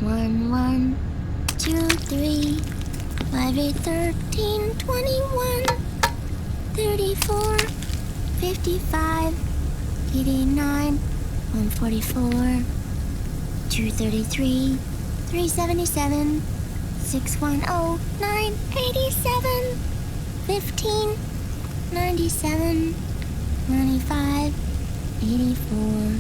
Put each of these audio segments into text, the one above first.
1, 1, 2, 3, 5, 8, 13, 21, 34, 55, 89, 144, 233, 377, 610, 987, 15, 97, 95, 84.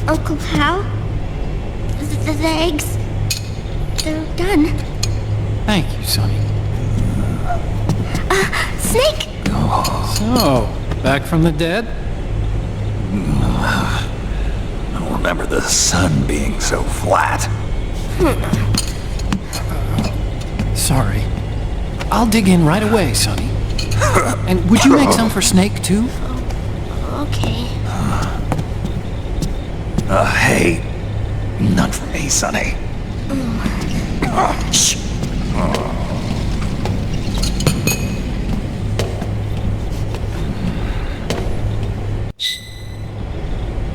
Uncle Hal? The eggs, they're done. Thank you, Sonny. Snake! So, back from the dead? I don't remember the sun being so flat. Sorry. I'll dig in right away, Sonny. And would you make some for Snake, too? Okay. Hey, none for me, Sonny. Shh.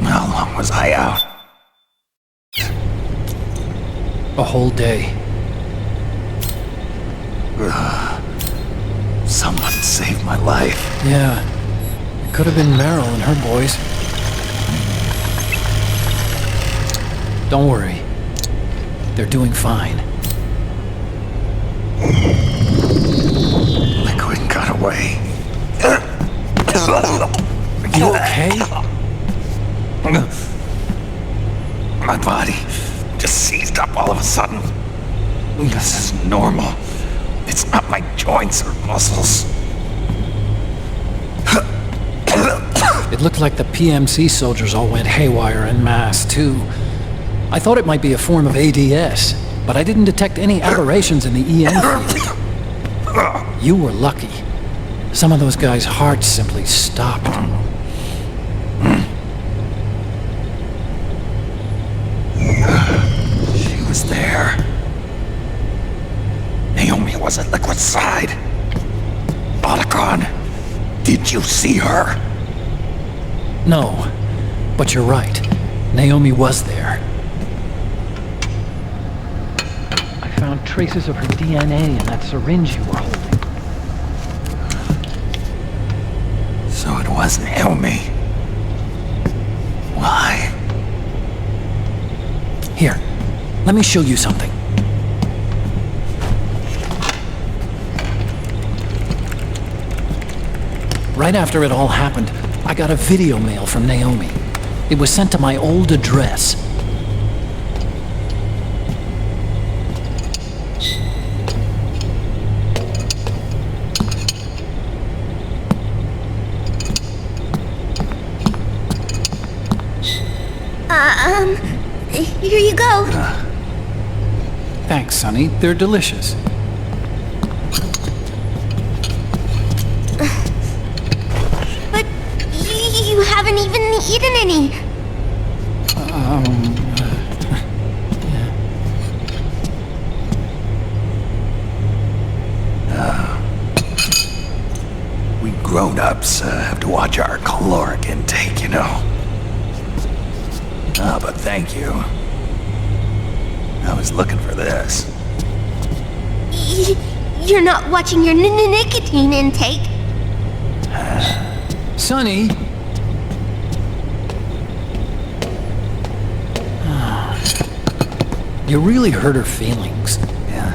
How long was I out? A whole day. Someone saved my life. Yeah. It could have been Meryl and her boys. Don't worry. They're doing fine. Liquid got away. You okay? My body just seized up all of a sudden. This is normal. It's not my joints or muscles. It looked like the PMC soldiers all went haywire en masse, too. I thought it might be a form of ADS, but I didn't detect any aberrations in the EM field. You were lucky. Some of those guys' hearts simply stopped. She was there. Naomi was at Liquid's side. Otacon, did you see her? No, but you're right. Naomi was there. I found traces of her DNA in that syringe you were holding. So it was Naomi. Why? Here, let me show you something. Right after it all happened, I got a video mail from Naomi. It was sent to my old address. Here you go. Thanks, Sonny. They're delicious. But you haven't even eaten any. We grown-ups have to watch our caloric intake, you know. But thank you. I was looking for this. You're not watching your nicotine intake. Sonny! You really hurt her feelings. Yeah.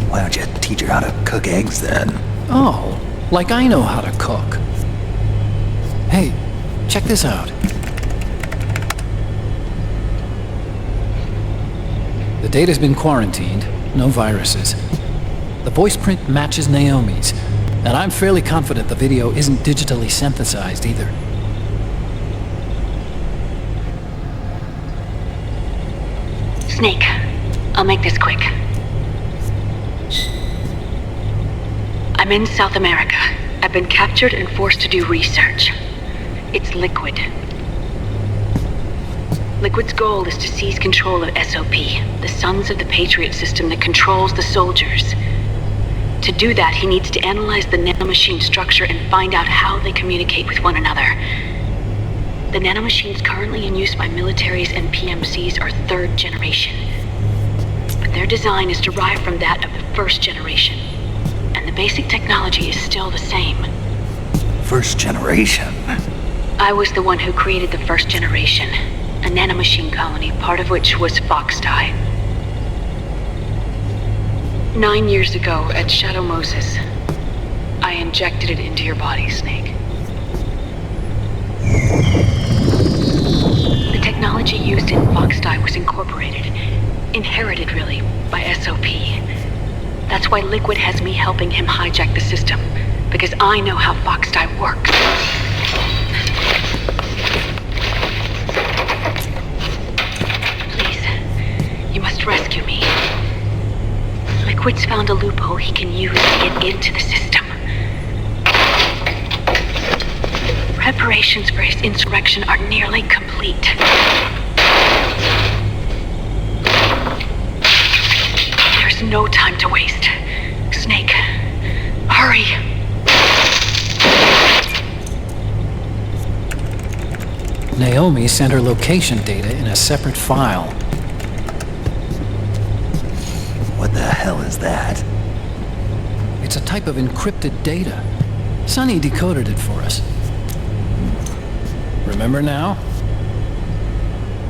Why don't you teach her how to cook eggs then? Oh, like I know how to cook. Hey, check this out. The data's been quarantined. no viruses. The voice print matches Naomi's, and I'm fairly confident the video isn't digitally synthesized either. Snake, I'll make this quick. I'm in South America. I've been captured and forced to do research. It's Liquid. Liquid's goal is to seize control of SOP, the Sons of the Patriot system that controls the soldiers. To do that, he needs to analyze the nanomachine structure and find out how they communicate with one another. The nanomachines currently in use by militaries and PMCs are third generation. But their design is derived from that of the first generation. And the basic technology is still the same. First generation? I was the one who created the first generation. A nanomachine colony, part of which was Foxdie. 9 years ago at Shadow Moses, I injected it into your body, Snake. The technology used in Foxdie was incorporated, inherited really, by SOP. That's why Liquid has me helping him hijack the system, because I know how Foxdie works. Please, you must rescue me. Liquid's found a loophole he can use to get into the system. Preparations for his insurrection are nearly complete. There's no time to waste. Snake, hurry! Naomi sent her location data in a separate file. What the hell is that? It's a type of encrypted data. Sonny decoded it for us. Remember now?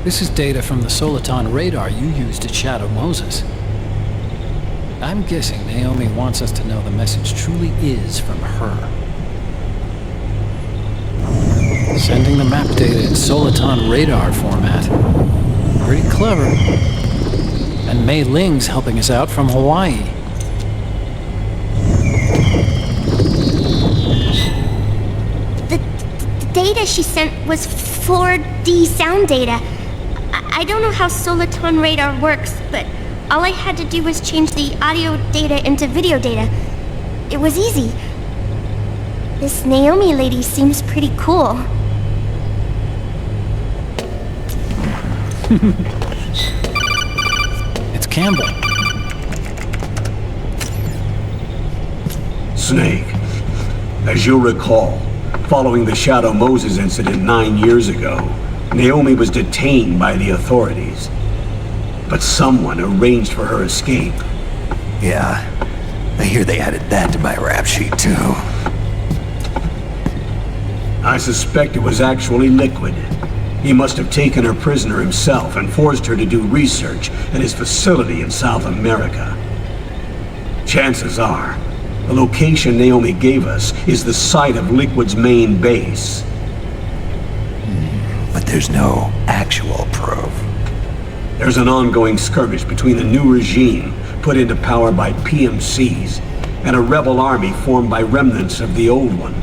This is data from the Soliton radar you used at Shadow Moses. I'm guessing Naomi wants us to know the message truly is from her. Sending the map data in Soliton radar format. Pretty clever. And Mei Ling's helping us out from Hawaii. The data she sent was 4D sound data. I don't know how Soliton radar works, but all I had to do was change the audio data into video data. It was easy. This Naomi lady seems pretty cool. It's Campbell. Snake, as you'll recall, following the Shadow Moses incident 9 years ago, Naomi was detained by the authorities. But someone arranged for her escape. Yeah, I hear they added that to my rap sheet too. I suspect it was actually Liquid. He must have taken her prisoner himself and forced her to do research at his facility in South America. Chances are, the location Naomi gave us is the site of Liquid's main base. But there's no actual proof. There's an ongoing skirmish between a new regime put into power by PMCs and a rebel army formed by remnants of the old one.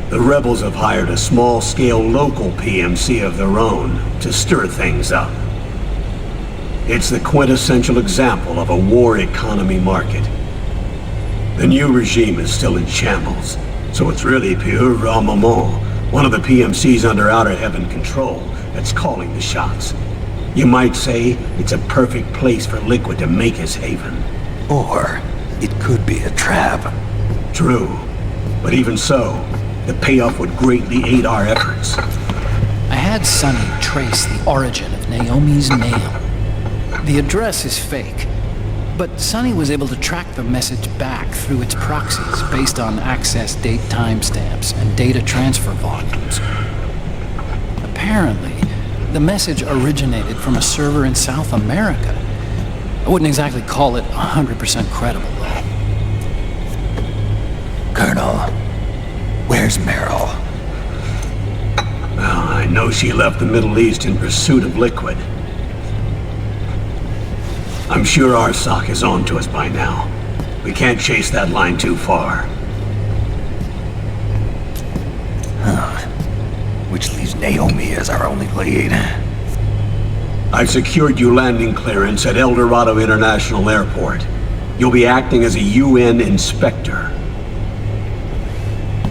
The rebels have hired a small-scale local PMC of their own to stir things up. It's the quintessential example of a war economy market. The new regime is still in shambles, so it's really pure raw maman, one of the PMCs under Outer Heaven control, that's calling the shots. You might say it's a perfect place for Liquid to make his haven. Or it could be a trap. True, but even so, the payoff would greatly aid our efforts. I had Sonny trace the origin of Naomi's mail. The address is fake, but Sonny was able to track the message back through its proxies based on access date timestamps and data transfer volumes. Apparently, the message originated from a server in South America. I wouldn't exactly call it 100% credible, though. Colonel, where's Meryl? Well, I know she left the Middle East in pursuit of Liquid. I'm sure RSOC is on to us by now. We can't chase that line too far. Which leaves Naomi as our only lead. I've secured you landing clearance at El Dorado International Airport. You'll be acting as a UN inspector.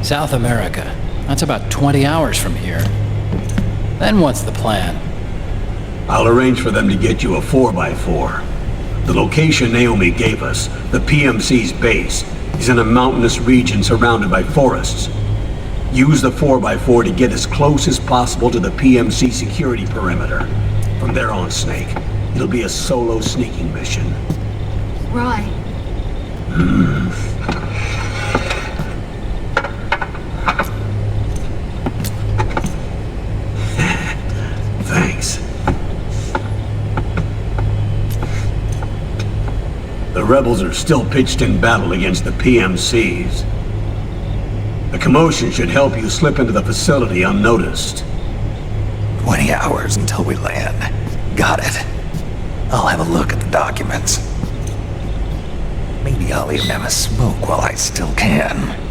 South America. That's about 20 hours from here. Then what's the plan? I'll arrange for them to get you a 4x4. The location Naomi gave us, the PMC's base, is in a mountainous region surrounded by forests. Use the 4x4 to get as close as possible to the PMC security perimeter. From there on, Snake, it'll be a solo sneaking mission. Right. Thanks. The rebels are still pitched in battle against the PMCs. The commotion should help you slip into the facility unnoticed. 20 hours until we land. Got it. I'll have a look at the documents. Maybe I'll even have a smoke while I still can.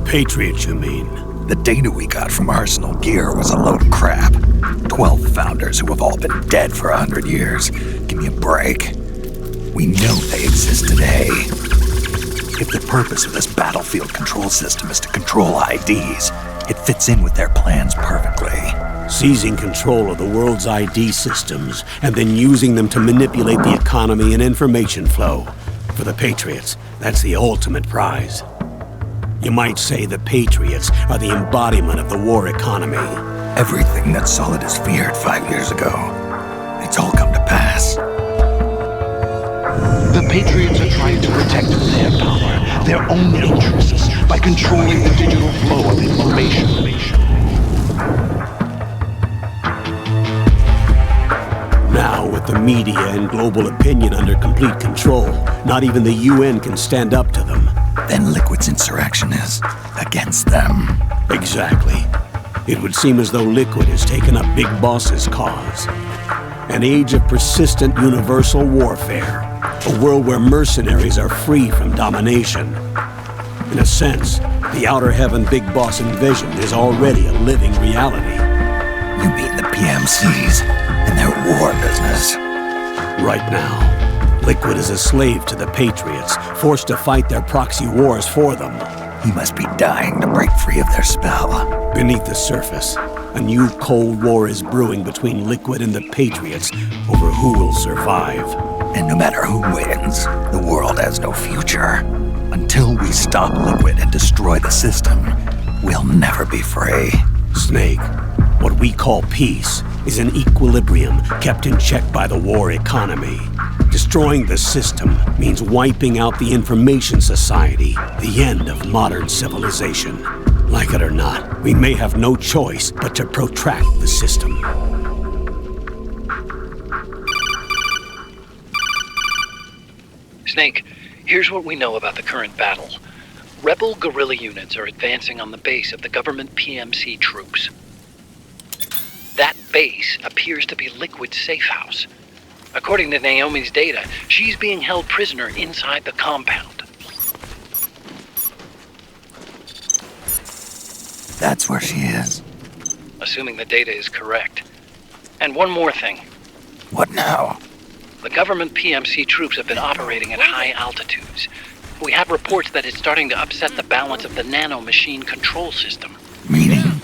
Patriots, you mean? The data we got from Arsenal Gear was a load of crap. 12 founders who have all been dead for 100 years. Give me a break. We know they exist today. If the purpose of this battlefield control system is to control IDs, it fits in with their plans perfectly. Seizing control of the world's ID systems and then using them to manipulate the economy and information flow. For the Patriots, that's the ultimate prize. You might say the Patriots are the embodiment of the war economy. Everything that Solid has feared 5 years ago, it's all come to pass. The Patriots are trying to protect their power, their own interests, by controlling the digital flow of information. Now, with the media and global opinion under complete control, not even the UN can stand up to them. Then Liquid's insurrection is against them. Exactly. It would seem as though Liquid has taken up Big Boss's cause. An age of persistent universal warfare. A world where mercenaries are free from domination. In a sense, the Outer Heaven Big Boss envisioned is already a living reality. You mean the PMCs and their war business? Right now, Liquid is a slave to the Patriots, forced to fight their proxy wars for them. He must be dying to break free of their spell. Beneath the surface, a new Cold War is brewing between Liquid and the Patriots over who will survive. And no matter who wins, the world has no future. Until we stop Liquid and destroy the system, we'll never be free. Snake, what we call peace is an equilibrium kept in check by the war economy. Destroying the system means wiping out the information society, the end of modern civilization. Like it or not, we may have no choice but to protract the system. Snake, here's what we know about the current battle. Rebel guerrilla units are advancing on the base of the government PMC troops. That base appears to be Liquid's safe house. According to Naomi's data, she's being held prisoner inside the compound. That's where she is. Assuming the data is correct. And one more thing. What now? The government PMC troops have been operating at high altitudes. We have reports that it's starting to upset the balance of the nano-machine control system. Meaning?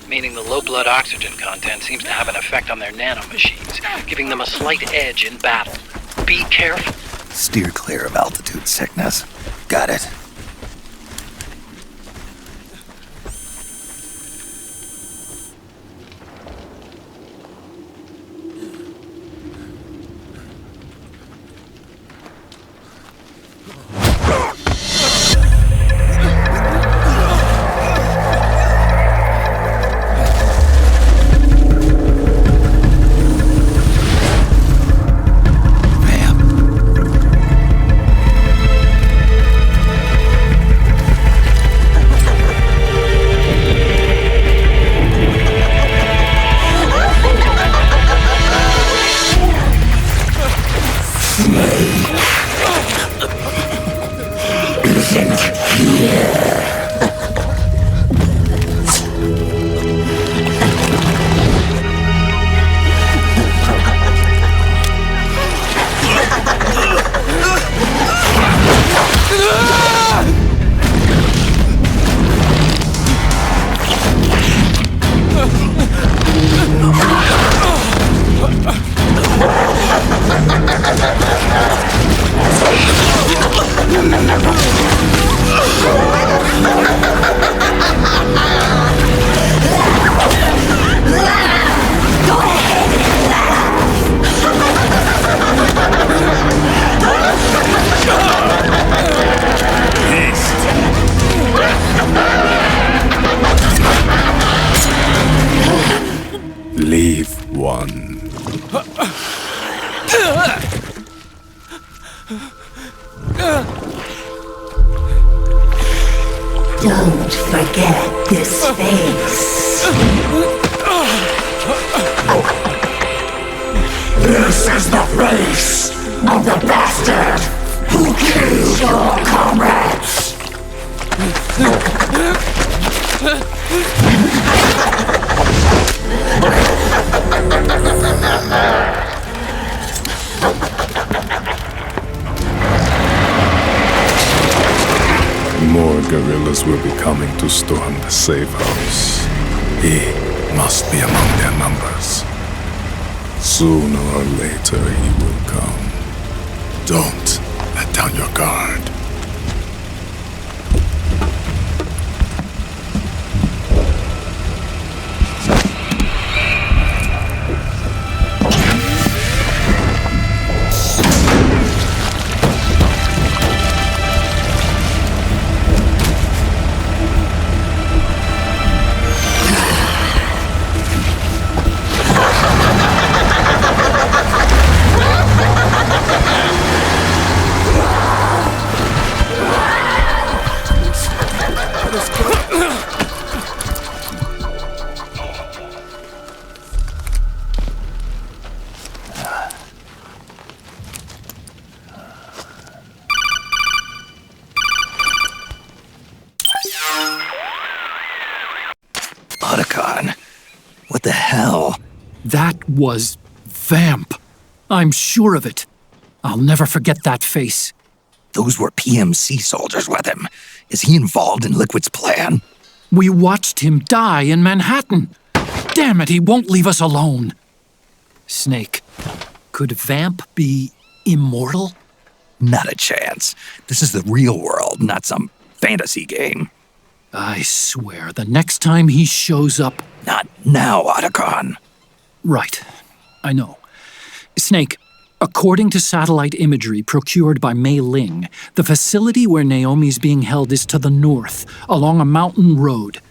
meaning the low blood oxygen content seems to have an effect on their nanomachines, giving them a slight edge in battle. Be careful. Steer clear of altitude sickness. Got it. Leave one. Don't forget this face. This is the face of the bastard who killed your comrades. More guerrillas will be coming to storm the safe house. He must be among their numbers. Sooner or later he will come. Don't let down your guard. What the hell? That was Vamp. I'm sure of it. I'll never forget that face. Those were PMC soldiers with him. Is he involved in Liquid's plan? We watched him die in Manhattan. Damn it, he won't leave us alone. Snake, could Vamp be immortal? Not a chance. This is the real world, not some fantasy game. I swear, the next time he shows up... Not now, Otacon. Right. I know. Snake, according to satellite imagery procured by Mei Ling, the facility where Naomi's being held is to the north, along a mountain road.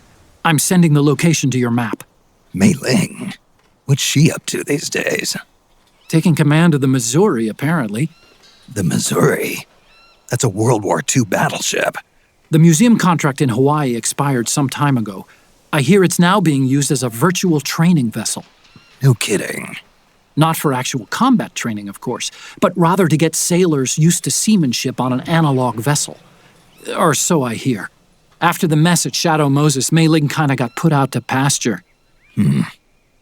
I'm sending the location to your map. Mei Ling? What's she up to these days? Taking command of the Missouri, apparently. The Missouri? That's a World War II battleship. The museum contract in Hawaii expired some time ago. I hear it's now being used as a virtual training vessel. No kidding. Not for actual combat training, of course, but rather to get sailors used to seamanship on an analog vessel. Or so I hear. After the mess at Shadow Moses, Mei Ling kinda got put out to pasture.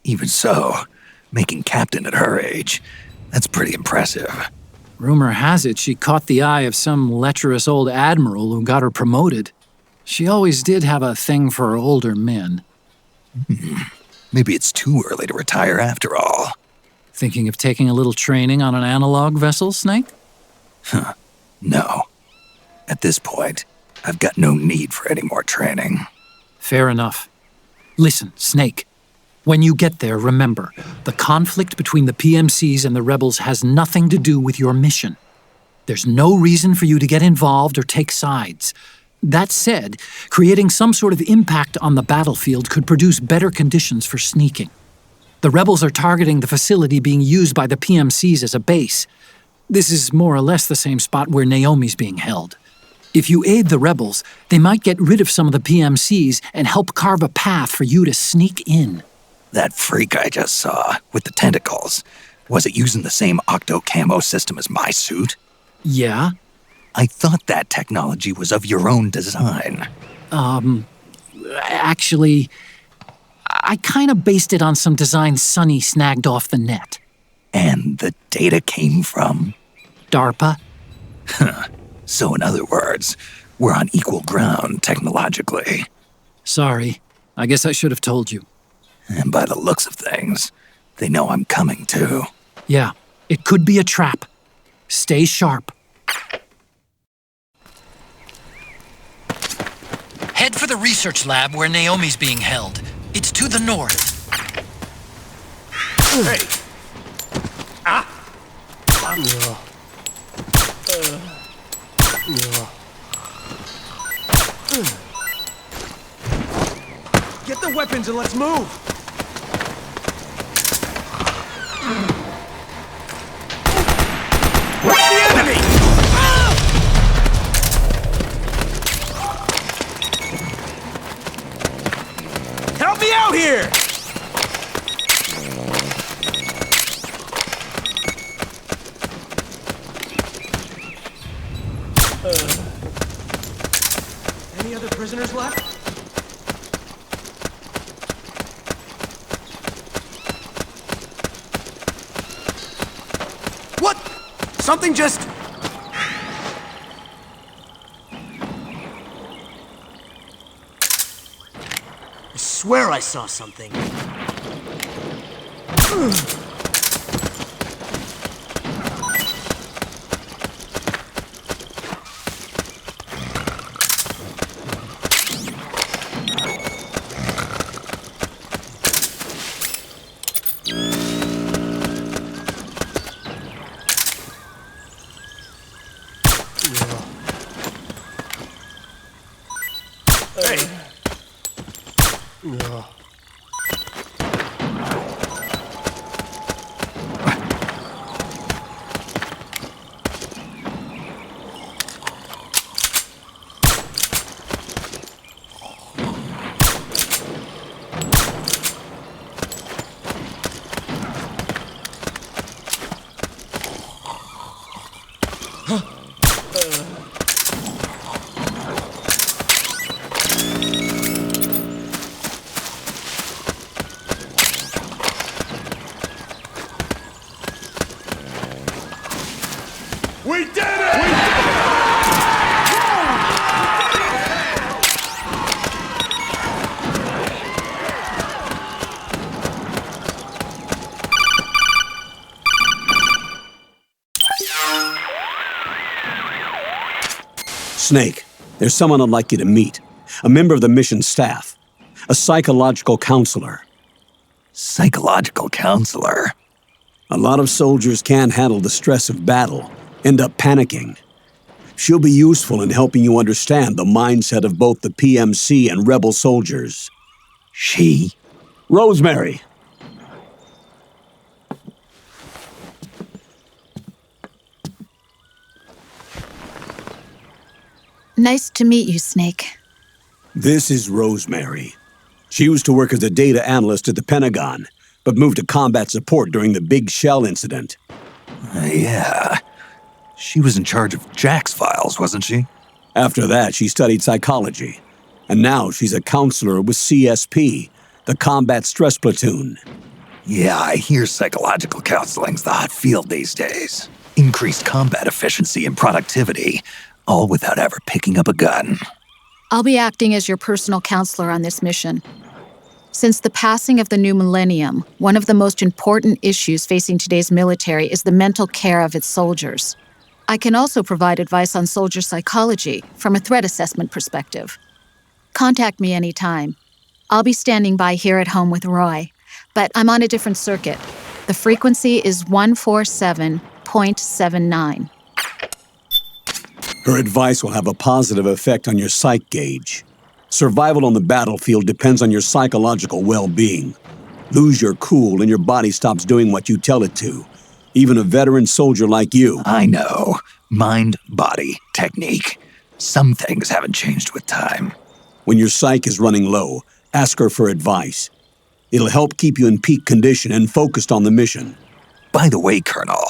Even so, making captain at her age, that's pretty impressive. Rumor has it she caught the eye of some lecherous old admiral who got her promoted. She always did have a thing for older men. Maybe it's too early to retire after all. Thinking of taking a little training on an analog vessel, Snake? No. At this point, I've got no need for any more training. Fair enough. Listen, Snake. When you get there, remember, the conflict between the PMCs and the rebels has nothing to do with your mission. There's no reason for you to get involved or take sides. That said, creating some sort of impact on the battlefield could produce better conditions for sneaking. The rebels are targeting the facility being used by the PMCs as a base. This is more or less the same spot where Naomi's being held. If you aid the rebels, they might get rid of some of the PMCs and help carve a path for you to sneak in. That freak I just saw, with the tentacles, was it using the same octo-camo system as my suit? Yeah? I thought that technology was of your own design. Actually, I kinda based it on some designs Sonny snagged off the net. And the data came from? DARPA? So in other words, we're on equal ground technologically. Sorry, I guess I should have told you. And by the looks of things, they know I'm coming too. Yeah, it could be a trap. Stay sharp. Head for the research lab where Naomi's being held. It's to the north. Hey! Get the weapons and let's move! What's the enemy? Help me out here! Any other prisoners left? What? Something just... I swear I saw something. We did it! Snake, there's someone I'd like you to meet. A member of the mission staff. A psychological counselor. Psychological counselor? A lot of soldiers can't handle the stress of battle, end up panicking. She'll be useful in helping you understand the mindset of both the PMC and rebel soldiers. She? Rosemary. Nice to meet you, Snake. This is Rosemary. She used to work as a data analyst at the Pentagon, but moved to combat support during the Big Shell incident. Yeah. She was in charge of Jack's files, wasn't she? After that, she studied psychology. And now she's a counselor with CSP, the Combat Stress Platoon. Yeah, I hear psychological counseling's the hot field these days. Increased combat efficiency and productivity, all without ever picking up a gun. I'll be acting as your personal counselor on this mission. Since the passing of the new millennium, one of the most important issues facing today's military is the mental care of its soldiers. I can also provide advice on soldier psychology from a threat assessment perspective. Contact me anytime. I'll be standing by here at home with Roy, but I'm on a different circuit. The frequency is 147.79. Her advice will have a positive effect on your psych gauge. Survival on the battlefield depends on your psychological well-being. Lose your cool and your body stops doing what you tell it to. Even a veteran soldier like you. I know. Mind, body, technique. Some things haven't changed with time. When your psyche is running low, ask her for advice. It'll help keep you in peak condition and focused on the mission. By the way, Colonel,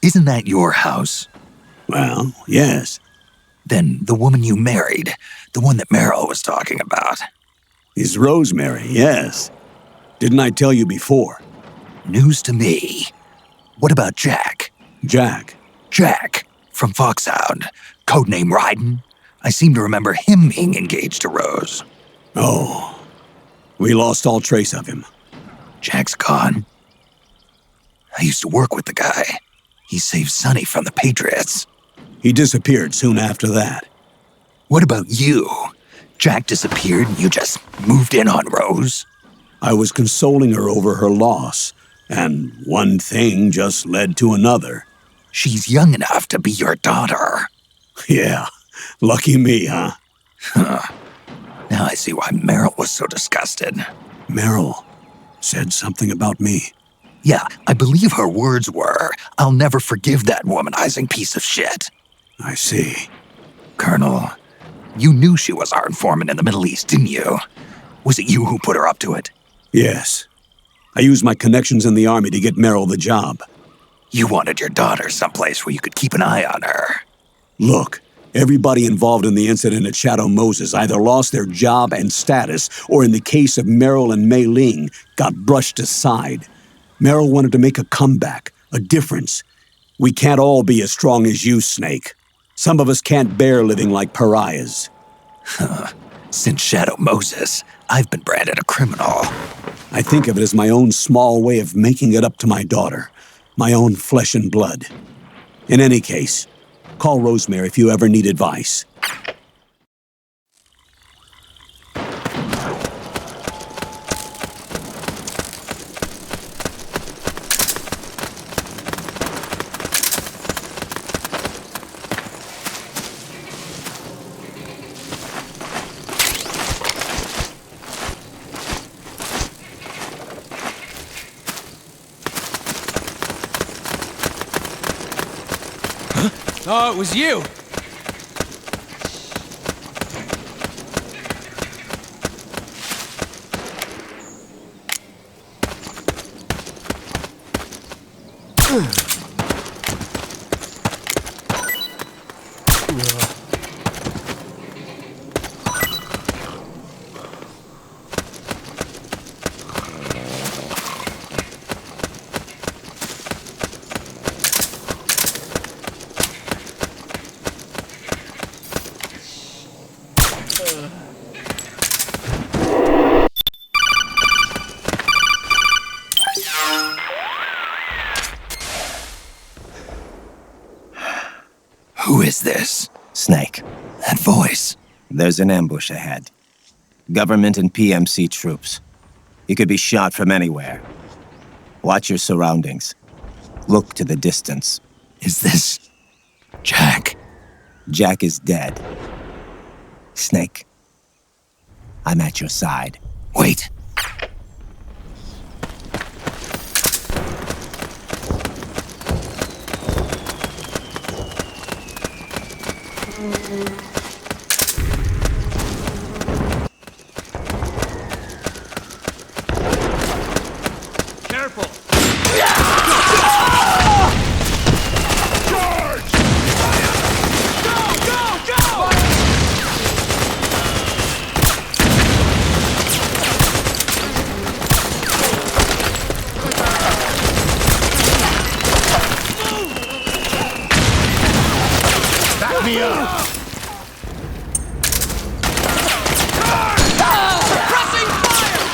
isn't that your house? Well, yes. Then the woman you married, the one that Meryl was talking about. Is Rosemary, yes. Didn't I tell you before? News to me. What about Jack? Jack? Jack, from Foxhound. Codename Ryden. I seem to remember him being engaged to Rose. Oh, we lost all trace of him. Jack's gone. I used to work with the guy. He saved Sonny from the Patriots. He disappeared soon after that. What about you? Jack disappeared and you just moved in on Rose? I was consoling her over her loss, and one thing just led to another. She's young enough to be your daughter. Yeah, lucky me, huh? Now I see why Meryl was so disgusted. Meryl said something about me. Yeah, I believe her words were, "I'll never forgive that womanizing piece of shit." I see. Colonel, you knew she was our informant in the Middle East, didn't you? Was it you who put her up to it? Yes. I used my connections in the Army to get Meryl the job. You wanted your daughter someplace where you could keep an eye on her. Look, everybody involved in the incident at Shadow Moses either lost their job and status, or in the case of Meryl and Mei Ling, got brushed aside. Meryl wanted to make a comeback, a difference. We can't all be as strong as you, Snake. Some of us can't bear living like pariahs. Since Shadow Moses, I've been branded a criminal. I think of it as my own small way of making it up to my daughter, my own flesh and blood. In any case, call Rosemary if you ever need advice. Oh, it was you! Who is this? Snake. That voice. There's an ambush ahead. Government and PMC troops. You could be shot from anywhere. Watch your surroundings. Look to the distance. Is this Jack? Jack is dead. Snake, I'm at your side. Wait. Careful! Back me up! Pressing fire!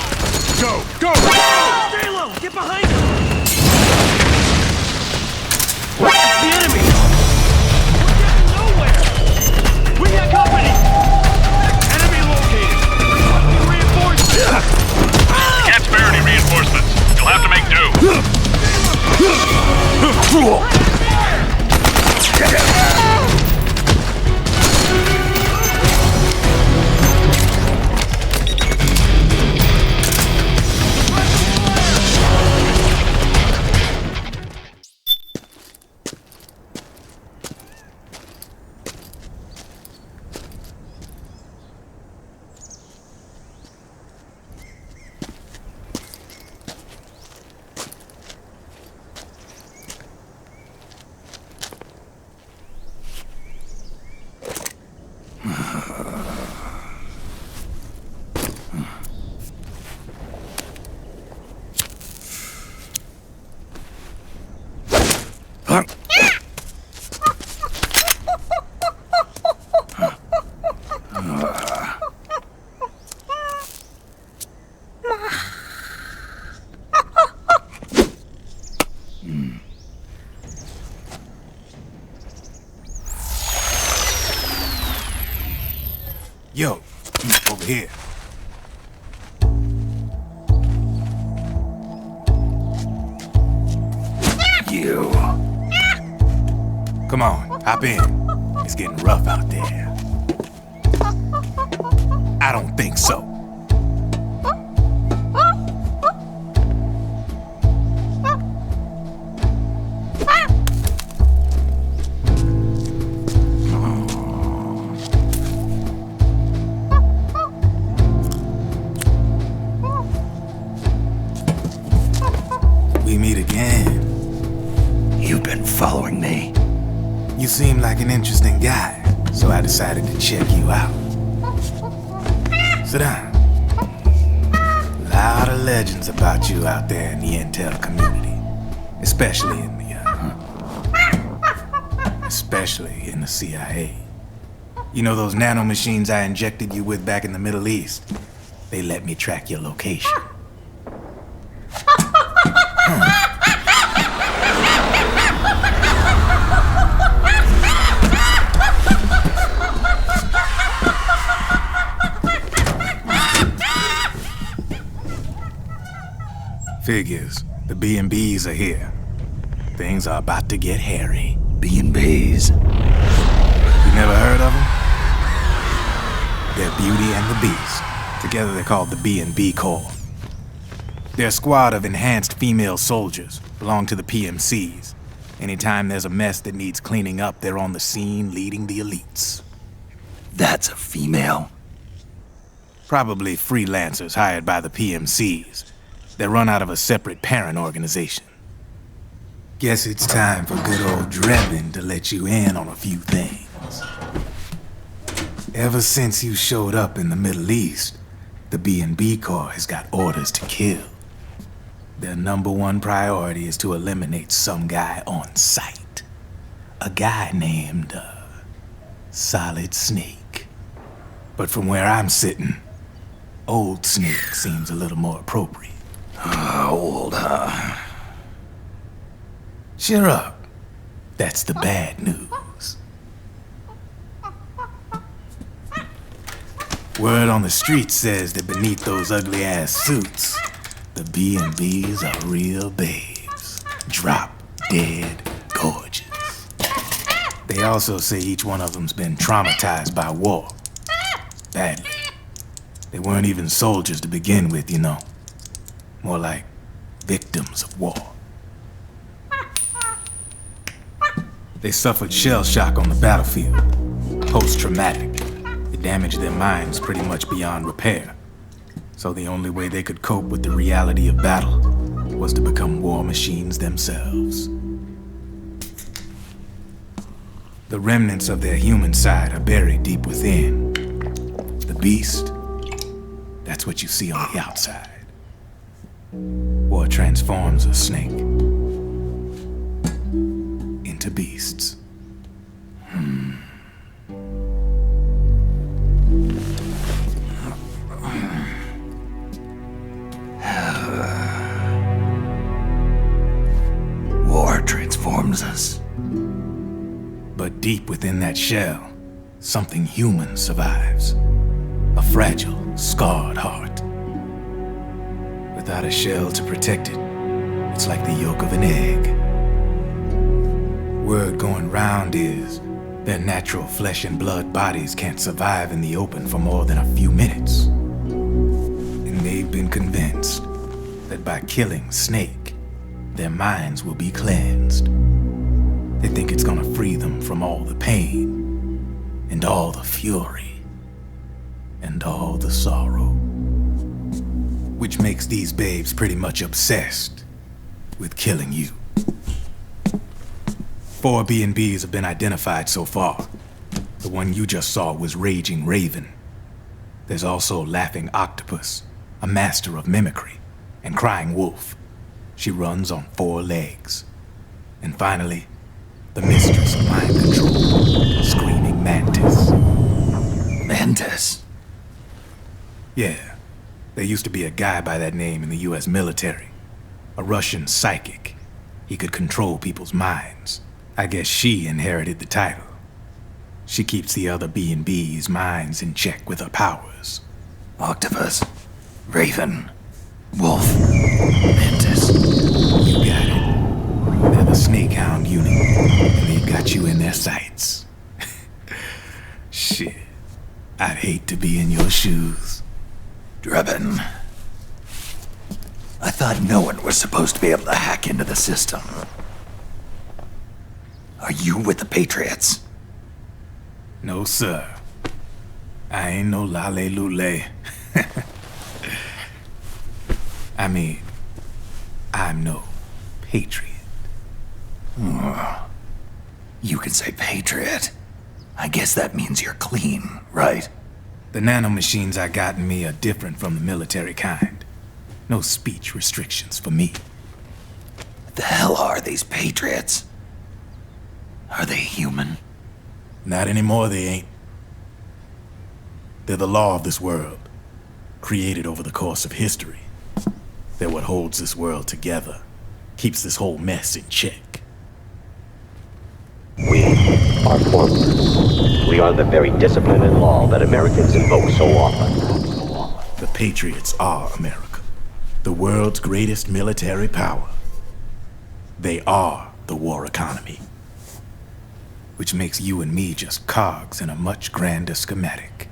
Yo, over here. You. Come on, hop in. It's getting rough out there. I don't think so. We meet again. You've been following me. You seem like an interesting guy, so I decided to check you out. Sit down. A lot of legends about you out there in the intel community, especially in the CIA. You know those nanomachines I injected you with back in the Middle East? They let me track your location. Figures. The B&Bs are here. Things are about to get hairy. B&Bs? You never heard of them? They're Beauty and the Beast. Together they're called the B&B Corps. They're a squad of enhanced female soldiers, belong to the PMCs. Anytime there's a mess that needs cleaning up, they're on the scene leading the elites. That's a female? Probably freelancers hired by the PMCs. They run out of a separate parent organization. Guess it's time for good old Drebin to let you in on a few things. Ever since you showed up in the Middle East, the B&B Corps has got orders to kill. Their #1 priority is to eliminate some guy on sight. A guy named, Solid Snake. But from where I'm sitting, Old Snake seems a little more appropriate. Old, huh? Cheer up. That's the bad news. Word on the street says that beneath those ugly-ass suits, the B&Bs are real babes. Drop dead gorgeous. They also say each one of them's been traumatized by war. Badly. They weren't even soldiers to begin with, you know. More like victims of war. They suffered shell shock on the battlefield. Post-traumatic. It damaged their minds pretty much beyond repair. So the only way they could cope with the reality of battle was to become war machines themselves. The remnants of their human side are buried deep within. The beast, that's what you see on the outside. War transforms a snake into beasts. War transforms us. But deep within that shell, something human survives. A fragile, scarred heart. Without a shell to protect it, it's like the yolk of an egg. Word going round is their natural flesh and blood bodies can't survive in the open for more than a few minutes. And they've been convinced that by killing Snake, their minds will be cleansed. They think it's gonna free them from all the pain, and all the fury, and all the sorrow. Which makes these babes pretty much obsessed with killing you. 4 B&Bs have been identified so far. The one you just saw was Raging Raven. There's also Laughing Octopus, a master of mimicry, and Crying Wolf. She runs on 4 legs. And finally, the mistress of mind control, Screaming Mantis. Mantis? Yeah. There used to be a guy by that name in the US military. A Russian psychic. He could control people's minds. I guess she inherited the title. She keeps the other B&B's minds in check with her powers. Octopus, Raven, Wolf, Mantis. You got it. They're the Snakehound unit, and they've got you in their sights. Shit. I'd hate to be in your shoes. Drebin. I thought no one was supposed to be able to hack into the system. Are you with the Patriots? No, sir. I ain't no lale-lule. I mean, I'm no patriot. You can say patriot. I guess that means you're clean, right? The nanomachines I got in me are different from the military kind. No speech restrictions for me. What the hell are these Patriots? Are they human? Not anymore, they ain't. They're the law of this world, created over the course of history. They're what holds this world together, keeps this whole mess in check. We are foreigners. We are the very discipline and law that Americans invoke so often. The Patriots are America, the world's greatest military power. They are the war economy, which makes you and me just cogs in a much grander schematic.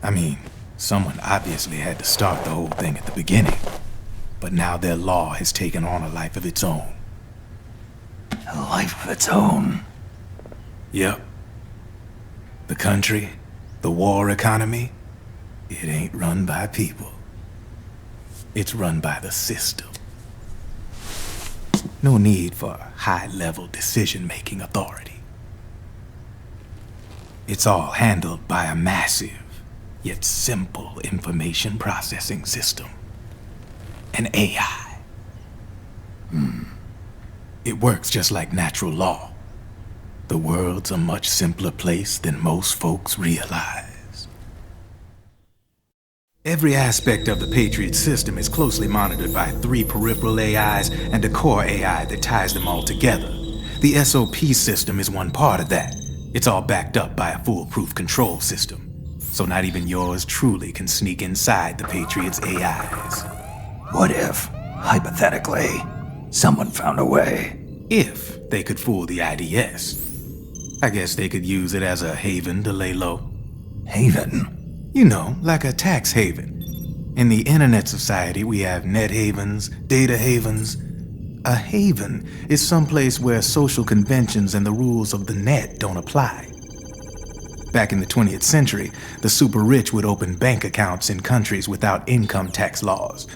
I mean, someone obviously had to start the whole thing at the beginning, but now their law has taken on a life of its own. A life of its own? Yep. The country, the war economy, it ain't run by people. It's run by the system. No need for high-level decision-making authority. It's all handled by a massive, yet simple information processing system. An AI. It works just like natural law. The world's a much simpler place than most folks realize. Every aspect of the Patriot system is closely monitored by 3 peripheral AIs and a core AI that ties them all together. The SOP system is one part of that. It's all backed up by a foolproof control system. So not even yours truly can sneak inside the Patriots' AIs. What if, hypothetically, someone found a way? If they could fool the IDS. I guess they could use it as a haven to lay low. Haven? You know, like a tax haven. In the internet society, we have net havens, data havens. A haven is someplace where social conventions and the rules of the net don't apply. Back in the 20th century, the super rich would open bank accounts in countries without income tax laws.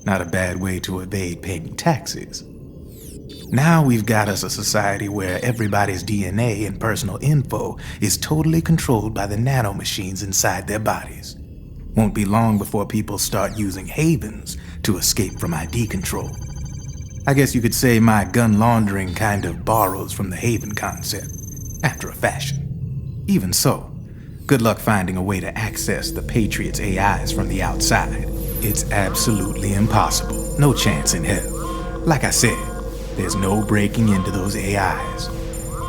Not a bad way to evade paying taxes. Now we've got us a society where everybody's DNA and personal info is totally controlled by the nanomachines inside their bodies. Won't be long before people start using havens to escape from ID control. I guess you could say my gun laundering kind of borrows from the haven concept, after a fashion. Even so, good luck finding a way to access the Patriots' AIs from the outside. It's absolutely impossible. No chance in hell. Like I said, there's no breaking into those AIs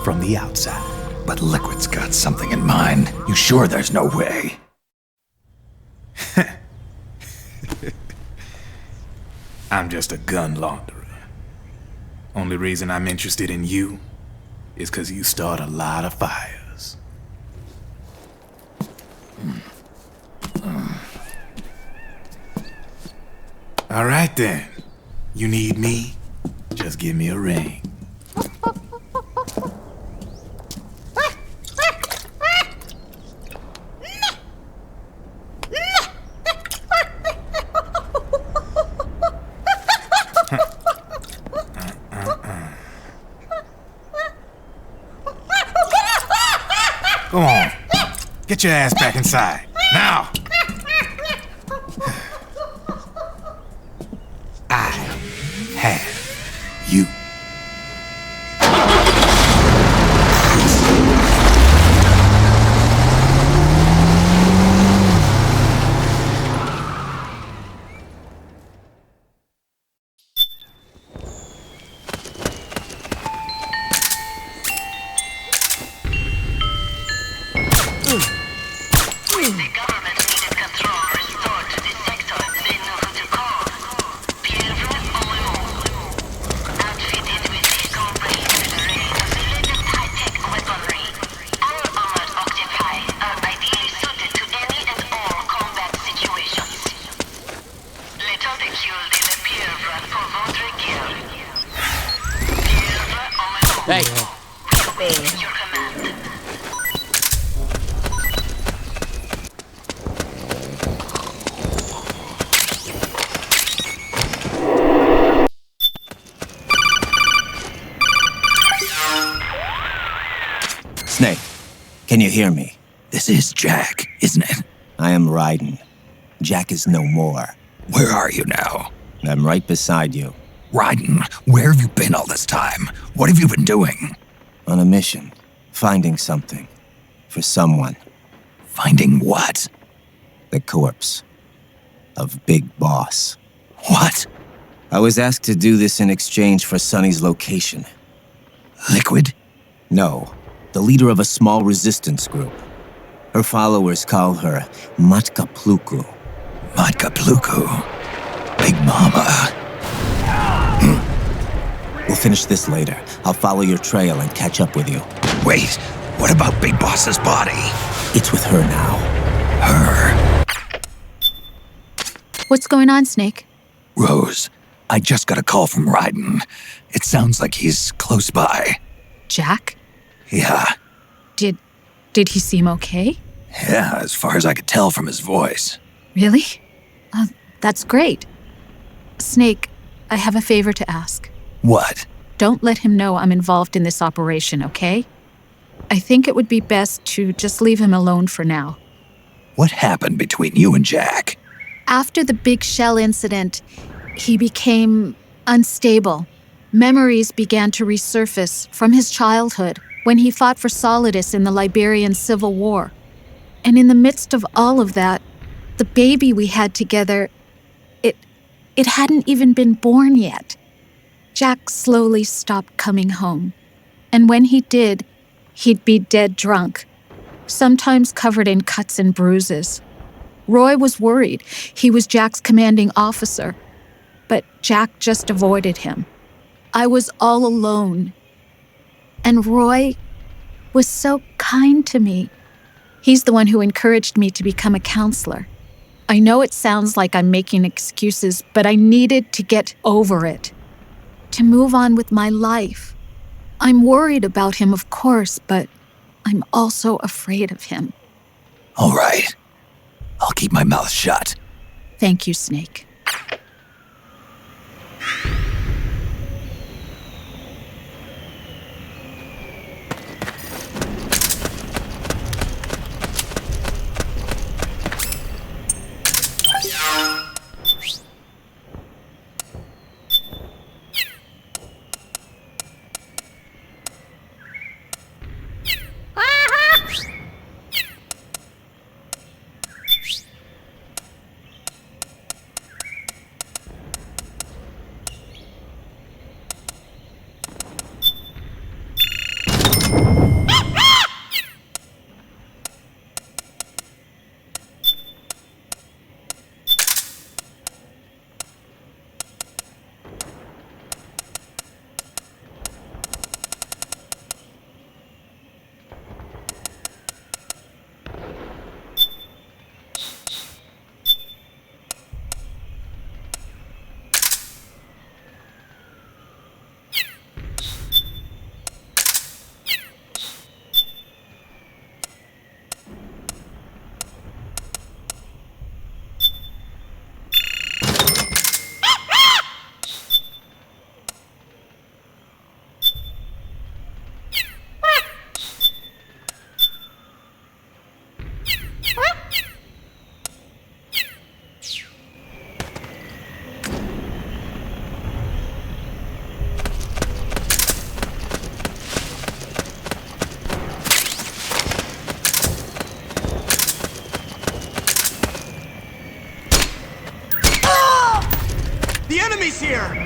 from the outside. But Liquid's got something in mind. You sure there's no way? I'm just a gun launderer. Only reason I'm interested in you is 'cause you start a lot of fires. All right then. You need me? Just give me a ring. Go on. Get your ass back inside. Now! I have you. government needed control restored to this sector. They know who to call. Outfitted with a comprehensive array of the latest high-tech weaponry. Our armored octopi are ideally suited to any and all combat situations. L'état de kill de la pieuvre pour votre guerre. Pieuvre en même. Hey. Your command. Snake, can you hear me? This is Jack, isn't it? I am Raiden. Jack is no more. Where are you now? I'm right beside you. Raiden, where have you been all this time? What have you been doing? On a mission. Finding something. For someone. Finding what? The corpse. Of Big Boss. What? I was asked to do this in exchange for Sonny's location. Liquid? No. The leader of a small resistance group. Her followers call her Matka Pluku. Matka Pluku? Big Mama. We'll finish this later. I'll follow your trail and catch up with you. Wait, what about Big Boss's body? It's with her now. Her? What's going on, Snake? Rose, I just got a call from Raiden. It sounds like he's close by. Jack? Yeah. Did he seem okay? Yeah, as far as I could tell from his voice. Really? That's great. Snake, I have a favor to ask. What? Don't let him know I'm involved in this operation, okay? I think it would be best to just leave him alone for now. What happened between you and Jack? After the big shell incident, he became unstable. Memories began to resurface from his childhood when he fought for Solidus in the Liberian Civil War. And in the midst of all of that, the baby we had together, it hadn't even been born yet. Jack slowly stopped coming home. And when he did, he'd be dead drunk, sometimes covered in cuts and bruises. Roy was worried. He was Jack's commanding officer. But Jack just avoided him. I was all alone. And Roy was so kind to me. He's the one who encouraged me to become a counselor. I know it sounds like I'm making excuses, but I needed to get over it. To move on with my life. I'm worried about him, of course, but I'm also afraid of him. All right. I'll keep my mouth shut. Thank you, Snake. enemies here!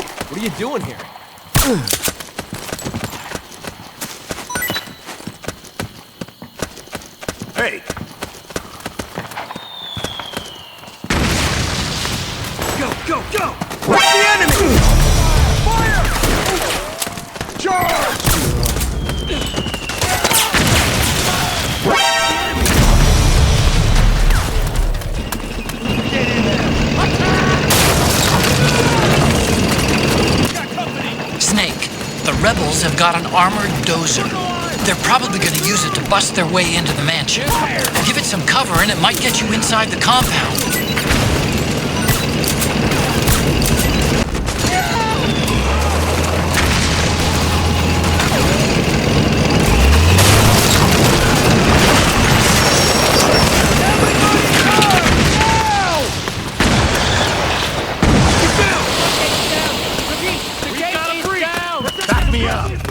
What are you doing here? Hey! Go, go, go! What's the enemy? Fire! Charge! Snake, the rebels have got an armored dozer. They're probably gonna use it to bust their way into the mansion. Give it some cover and it might get you inside the compound.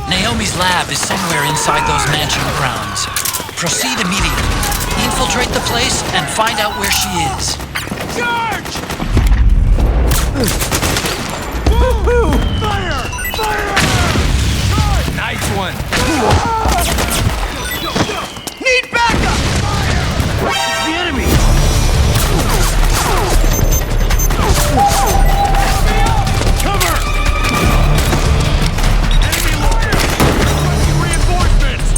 Naomi's lab is somewhere inside those mansion grounds. Proceed immediately. Infiltrate the place and find out where she is. Charge! Woo-hoo! Fire! Fire! Charge! Nice one. Go, go! Need backup! Fire! It's the enemy! Cover! Enemy warrior! Requesting reinforcements!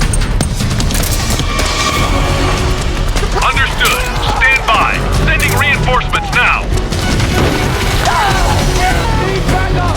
Understood. Stand by. Sending reinforcements now. Need backup!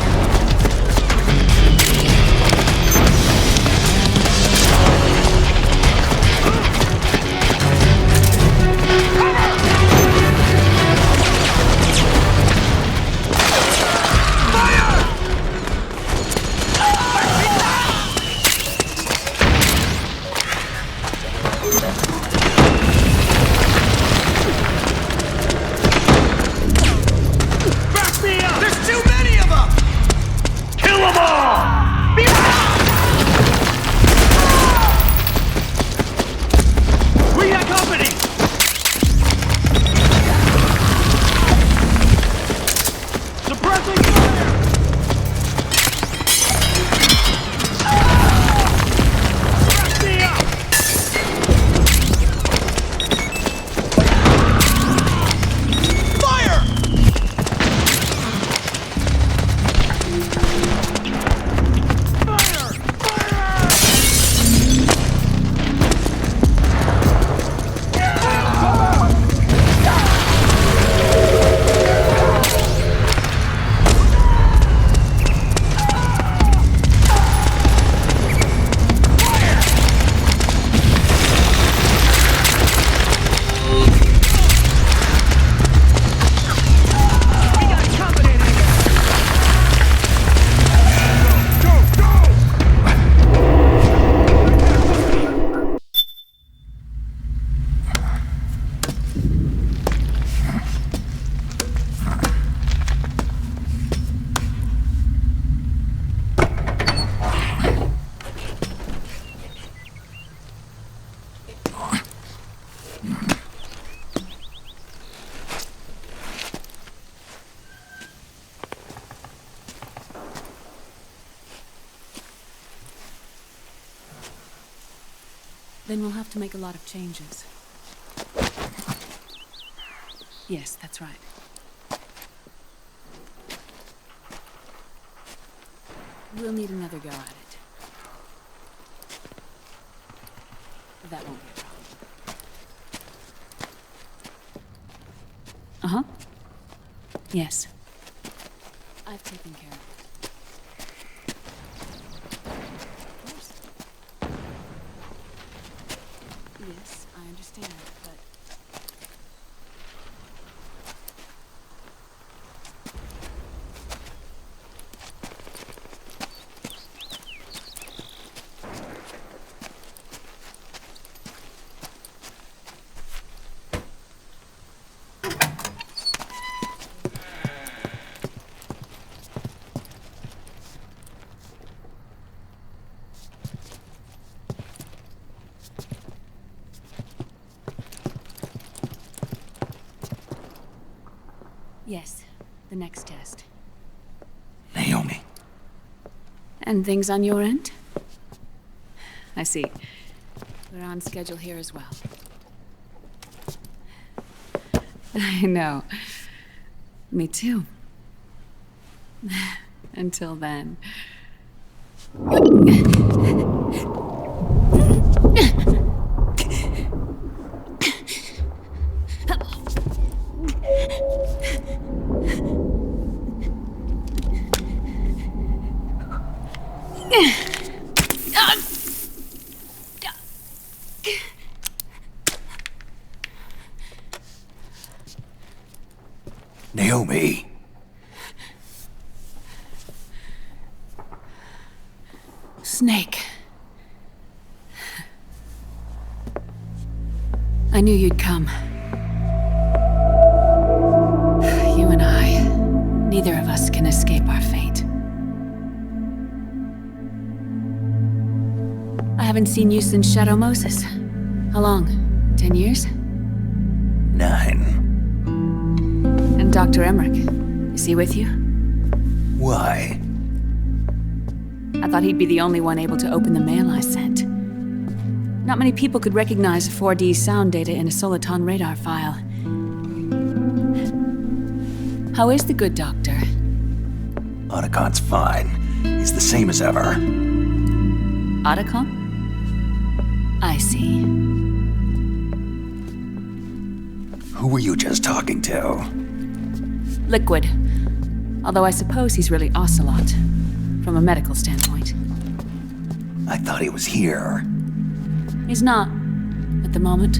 Then we'll have to make a lot of changes. Yes, that's right. We'll need another go at it. That won't be a problem. Uh-huh. Yes. I've taken care of it. Yes, I understand, but... Yes, the next test. Naomi. And things on your end? I see. We're on schedule here as well. I know. Me too. Until then. Naomi. Snake. I knew you'd come. You and I, neither of us can escape our fate. I haven't seen you since Shadow Moses. How long? 10 years? 9. And Dr. Emmerich, is he with you? Why? I thought he'd be the only one able to open the mail I sent. Not many people could recognize 4D sound data in a soliton radar file. How is the good doctor? Otacon's fine. He's the same as ever. Otacon? I see. Who were you just talking to? Liquid. Although I suppose he's really Ocelot, from a medical standpoint. I thought he was here. He's not, at the moment.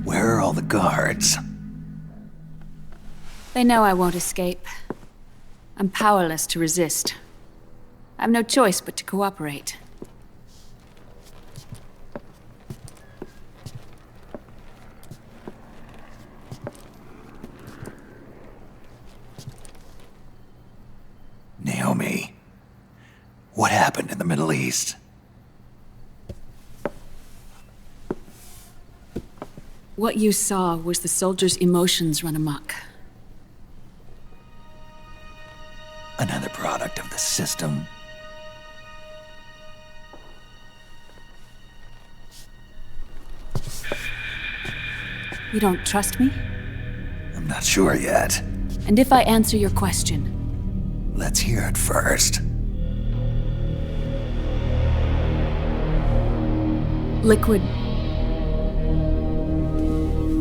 Where are all the guards? They know I won't escape. I'm powerless to resist. I have no choice but to cooperate. Naomi, what happened in the Middle East? What you saw was the soldiers' emotions run amok. Another product of the system. You don't trust me? I'm not sure yet. And if I answer your question? Let's hear it first. Liquid.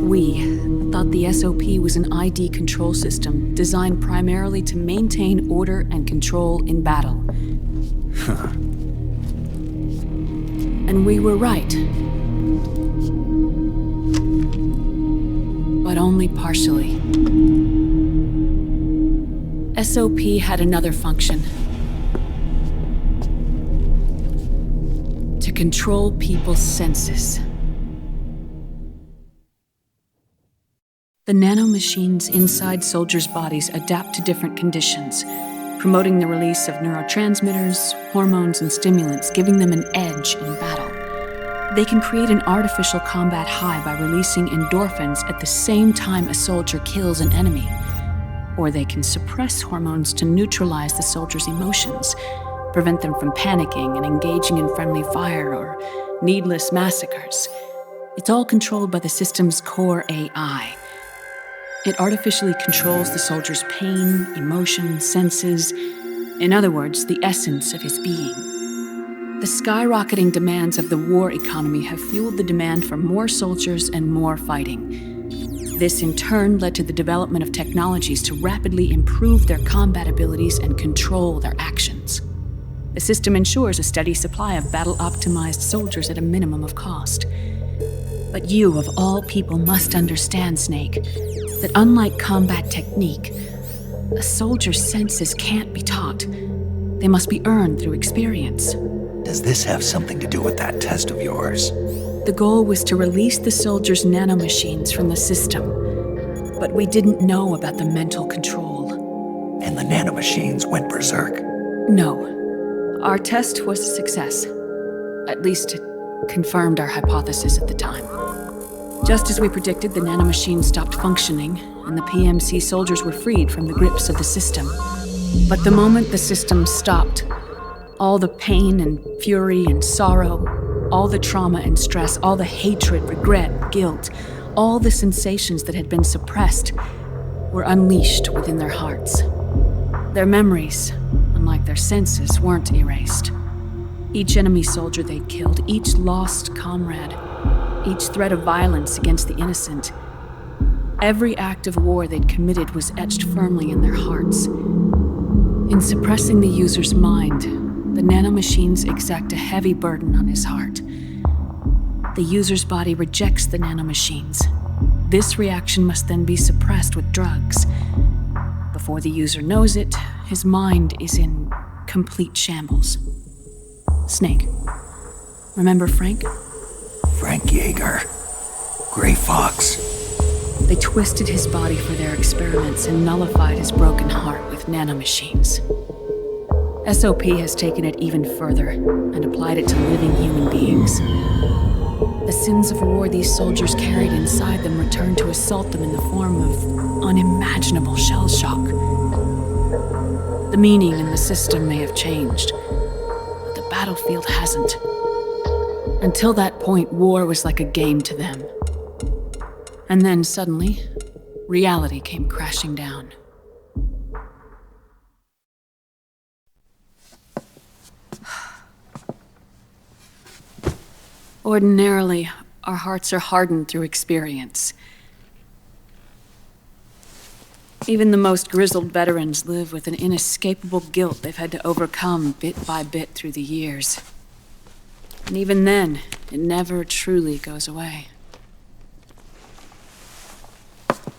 We thought the SOP was an ID control system designed primarily to maintain order and control in battle. Huh. And we were right. But only partially. SOP had another function. To control people's senses. The nanomachines inside soldiers' bodies adapt to different conditions, promoting the release of neurotransmitters, hormones, and stimulants, giving them an edge in battle. They can create an artificial combat high by releasing endorphins at the same time a soldier kills an enemy. Or they can suppress hormones to neutralize the soldier's emotions, prevent them from panicking and engaging in friendly fire or needless massacres. It's all controlled by the system's core AI. It artificially controls the soldier's pain, emotion, senses, in other words, the essence of his being. The skyrocketing demands of the war economy have fueled the demand for more soldiers and more fighting. This in turn led to the development of technologies to rapidly improve their combat abilities and control their actions. The system ensures a steady supply of battle-optimized soldiers at a minimum of cost. But you, of all people, must understand, Snake, that unlike combat technique, a soldier's senses can't be taught. They must be earned through experience. Does this have something to do with that test of yours? The goal was to release the soldiers' nanomachines from the system, but we didn't know about the mental control. And the nanomachines went berserk? No. Our test was a success. At least it confirmed our hypothesis at the time. Just as we predicted, the nanomachine stopped functioning, and the PMC soldiers were freed from the grips of the system. But the moment the system stopped, all the pain and fury and sorrow, all the trauma and stress, all the hatred, regret, guilt, all the sensations that had been suppressed were unleashed within their hearts. Their memories, unlike their senses, weren't erased. Each enemy soldier they'd killed, each lost comrade, each threat of violence against the innocent, every act of war they'd committed was etched firmly in their hearts. In suppressing the user's mind, the nanomachines exact a heavy burden on his heart. The user's body rejects the nanomachines. This reaction must then be suppressed with drugs. Before the user knows it, his mind is in complete shambles. Snake. Remember Frank? Frank Yeager. Gray Fox. They twisted his body for their experiments and nullified his broken heart with nanomachines. SOP has taken it even further and applied it to living human beings. The sins of war these soldiers carried inside them returned to assault them in the form of unimaginable shell shock. The meaning in the system may have changed, but the battlefield hasn't. Until that point, war was like a game to them. And then suddenly, reality came crashing down. Ordinarily, our hearts are hardened through experience. Even the most grizzled veterans live with an inescapable guilt they've had to overcome bit by bit through the years. And even then, it never truly goes away.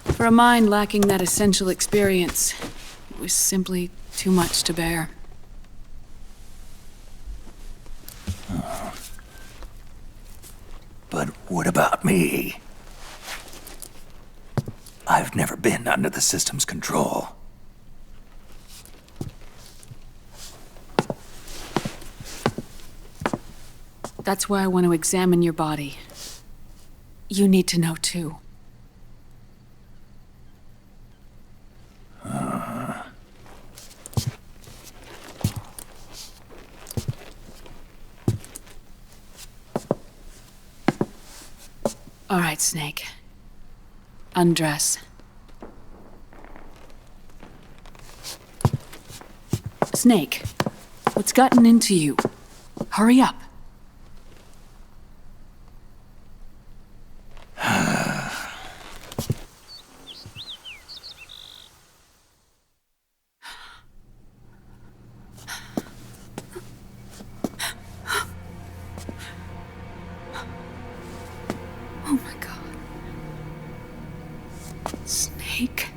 For a mind lacking that essential experience, it was simply too much to bear. But what about me? I've never been under the system's control. That's why I want to examine your body. You need to know too. All right, Snake. Undress. Snake, what's gotten into you? Hurry up. Snake.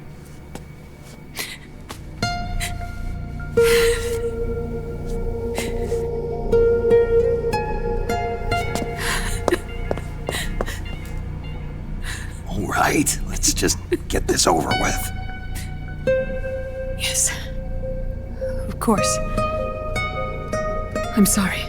All right, let's just get this over with. Yes. Of course. I'm sorry.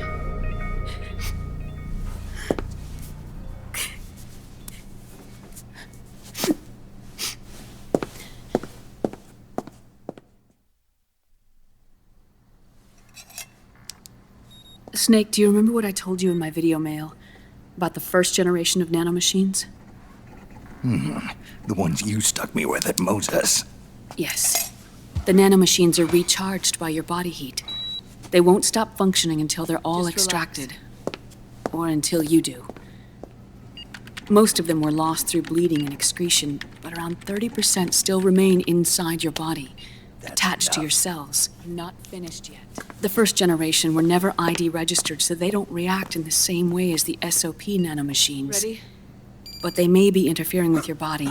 Snake, do you remember what I told you in my video mail about the first generation of nanomachines? The ones you stuck me with at Moses. Yes. The nanomachines are recharged by your body heat. They won't stop functioning until they're all extracted. Or until you do. Most of them were lost through bleeding and excretion, but around 30% still remain inside your body, attached to your cells, not finished yet. The first generation were never ID registered, so they don't react in the same way as the SOP nanomachines. Ready? But they may be interfering with your body,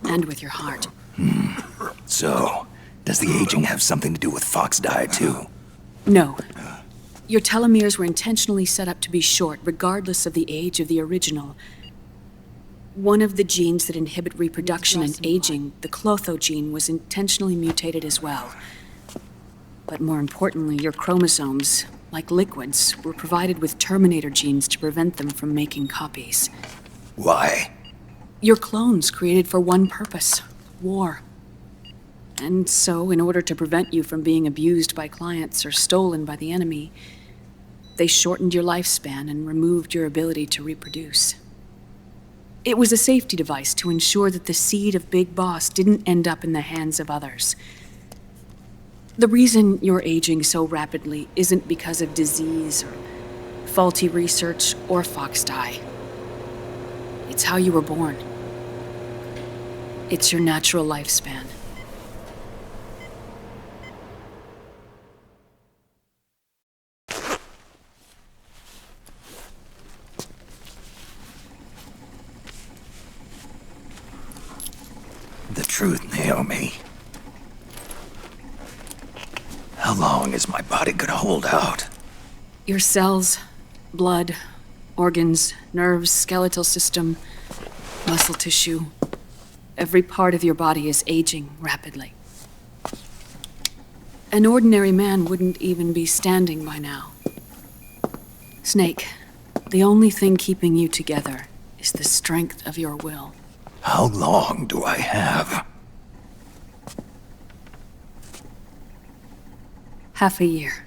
and with your heart. So, does the aging have something to do with Fox diet too? No. Your telomeres were intentionally set up to be short, regardless of the age of the original. One of the genes that inhibit reproduction and aging, the Clotho gene, was intentionally mutated as well. But more importantly, your chromosomes, like liquids, were provided with terminator genes to prevent them from making copies. Why? Your clones created for one purpose: war. And so, in order to prevent you from being abused by clients or stolen by the enemy, they shortened your lifespan and removed your ability to reproduce. It was a safety device to ensure that the seed of Big Boss didn't end up in the hands of others. The reason you're aging so rapidly isn't because of disease or faulty research or fox dye. It's how you were born. It's your natural lifespan. The truth, Naomi. How long is my body gonna hold out? Your cells, blood, organs, nerves, skeletal system, muscle tissue. Every part of your body is aging rapidly. An ordinary man wouldn't even be standing by now. Snake, the only thing keeping you together is the strength of your will. How long do I have? Half a year.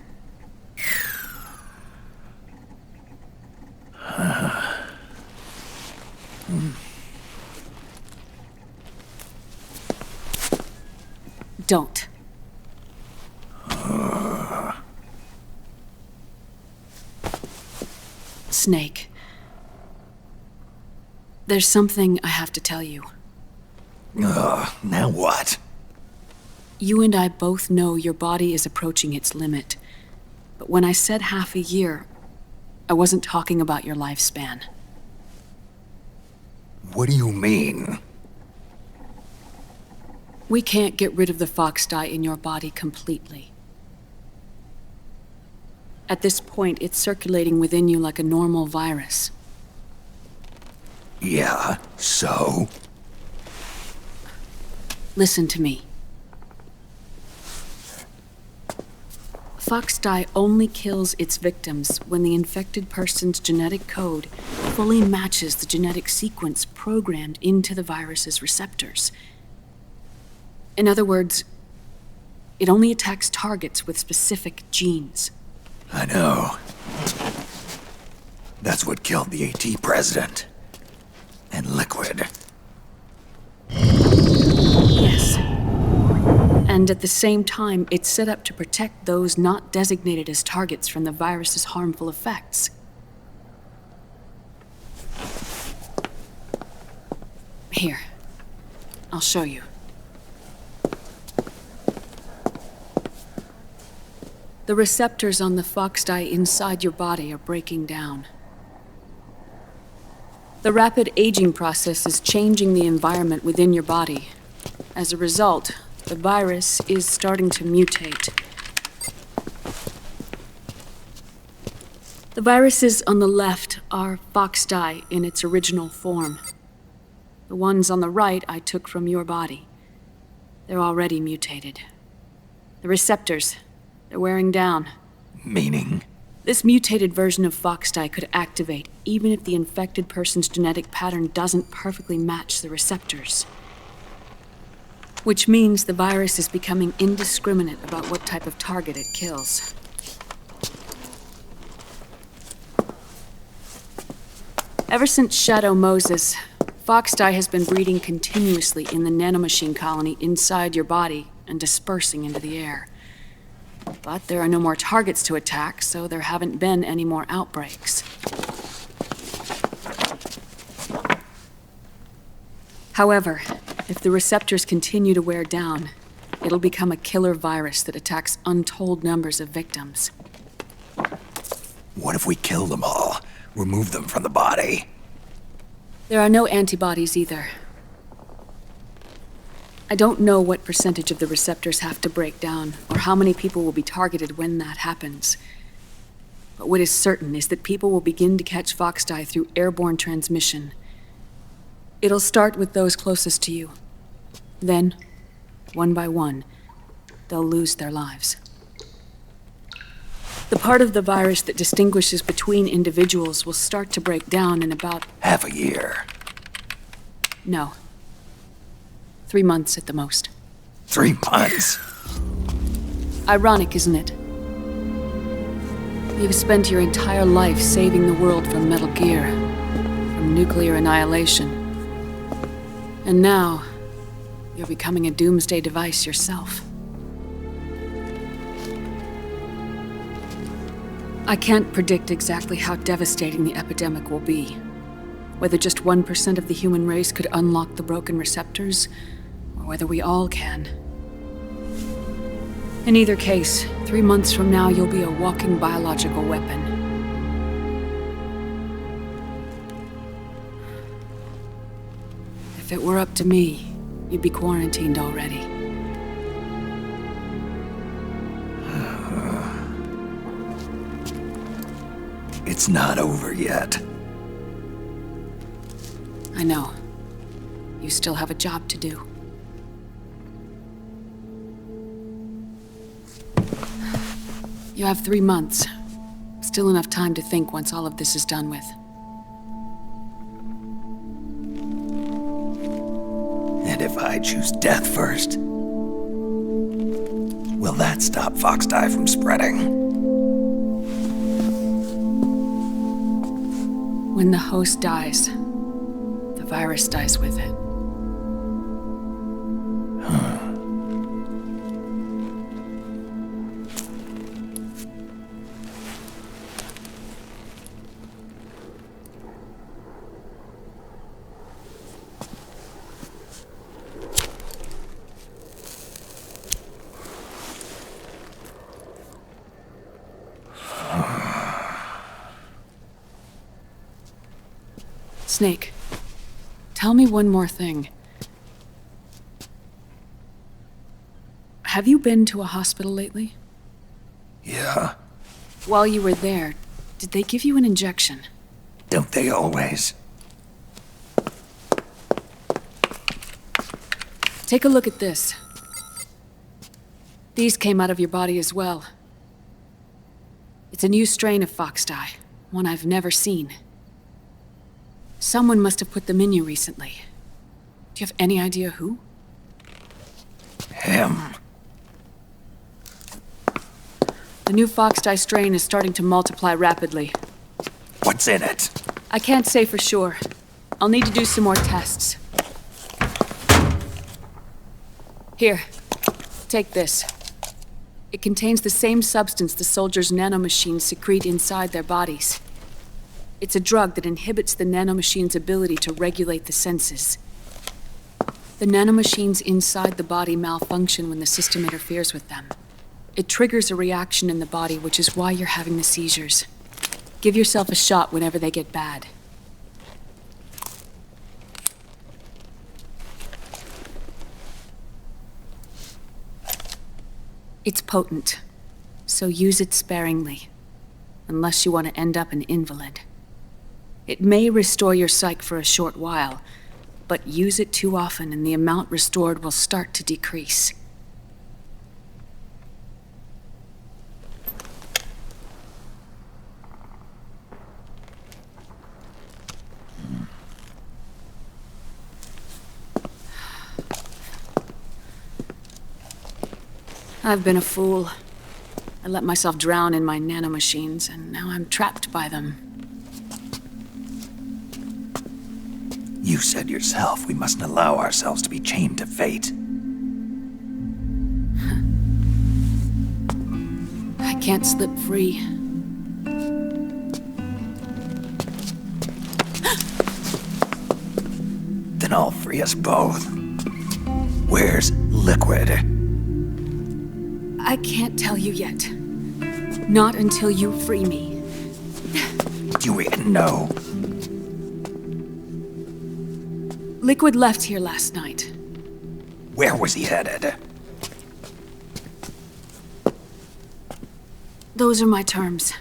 Don't. Snake. There's something I have to tell you. Now what? You and I both know your body is approaching its limit. But when I said half a year, I wasn't talking about your lifespan. What do you mean? We can't get rid of the fox dye in your body completely. At this point, it's circulating within you like a normal virus. Yeah, so? Listen to me. Fox dye only kills its victims when the infected person's genetic code fully matches the genetic sequence programmed into the virus's receptors. In other words, it only attacks targets with specific genes. I know. That's what killed the AT president. And Liquid. Yes. And at the same time, it's set up to protect those not designated as targets from the virus's harmful effects. Here, I'll show you. The receptors on the fox dye inside your body are breaking down. The rapid aging process is changing the environment within your body. As a result, the virus is starting to mutate. The viruses on the left are fox dye in its original form. The ones on the right I took from your body. They're already mutated. The receptors, they're wearing down. Meaning? This mutated version of fox dye could activate even if the infected person's genetic pattern doesn't perfectly match the receptors. Which means the virus is becoming indiscriminate about what type of target it kills. Ever since Shadow Moses, fox dye has been breeding continuously in the nanomachine colony inside your body and dispersing into the air. But there are no more targets to attack, so there haven't been any more outbreaks. However, if the receptors continue to wear down, it'll become a killer virus that attacks untold numbers of victims. What if we kill them all? Remove them from the body? There are no antibodies either. I don't know what percentage of the receptors have to break down, or how many people will be targeted when that happens. But what is certain is that people will begin to catch fox dye through airborne transmission. It'll start with those closest to you. Then, one by one, they'll lose their lives. The part of the virus that distinguishes between individuals will start to break down in about half a year. No. 3 months at the most. 3 months? Ironic, isn't it? You've spent your entire life saving the world from Metal Gear, from nuclear annihilation. And now, you're becoming a doomsday device yourself. I can't predict exactly how devastating the epidemic will be. Whether just 1% of the human race could unlock the broken receptors, or whether we all can. In either case, 3 months from now, you'll be a walking biological weapon. If it were up to me, you'd be quarantined already. It's not over yet. I know. You still have a job to do. You have 3 months. Still enough time to think once all of this is done with. And if I choose death first, will that stop Foxdie from spreading? When the host dies, the virus dies with it. Snake, tell me one more thing. Have you been to a hospital lately? Yeah. While you were there, did they give you an injection? Don't they always? Take a look at this. These came out of your body as well. It's a new strain of Foxdie, one I've never seen. Someone must have put them in you recently. Do you have any idea who? Him. The new Foxdie strain is starting to multiply rapidly. What's in it? I can't say for sure. I'll need to do some more tests. Here, take this. It contains the same substance the soldiers' nanomachines secrete inside their bodies. It's a drug that inhibits the nanomachine's ability to regulate the senses. The nanomachines inside the body malfunction when the system interferes with them. It triggers a reaction in the body, which is why you're having the seizures. Give yourself a shot whenever they get bad. It's potent, so use it sparingly, unless you want to end up an invalid. It may restore your psyche for a short while, but use it too often and the amount restored will start to decrease. I've been a fool. I let myself drown in my nanomachines, and now I'm trapped by them. You said yourself we mustn't allow ourselves to be chained to fate. I can't slip free. Then I'll free us both. Where's Liquid? I can't tell you yet. Not until you free me. Do you even know? Liquid left here last night. Where was he headed? Those are my terms.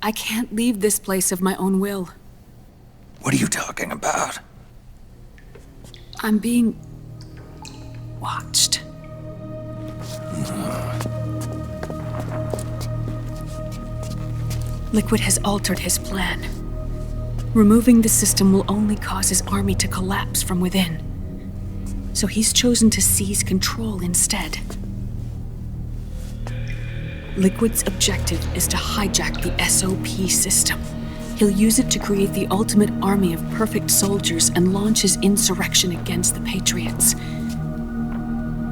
I can't leave this place of my own will. What are you talking about? I'm being watched. Liquid has altered his plan. Removing the system will only cause his army to collapse from within. So he's chosen to seize control instead. Liquid's objective is to hijack the SOP system. He'll use it to create the ultimate army of perfect soldiers and launch his insurrection against the Patriots.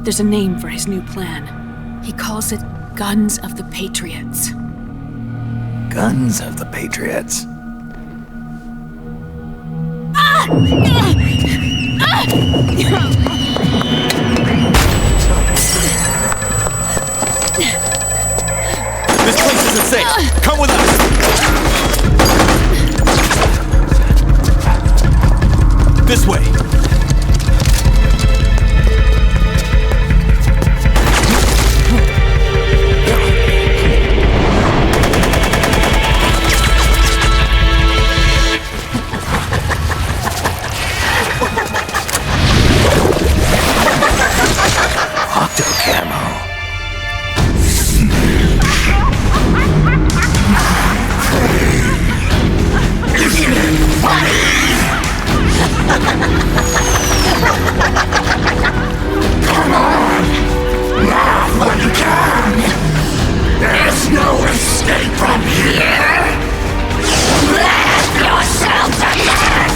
There's a name for his new plan. He calls it Guns of the Patriots. Guns of the Patriots? This place isn't safe. Come with us. This way. Come on! Laugh when you can! There's no escape from here! Laugh yourself to death!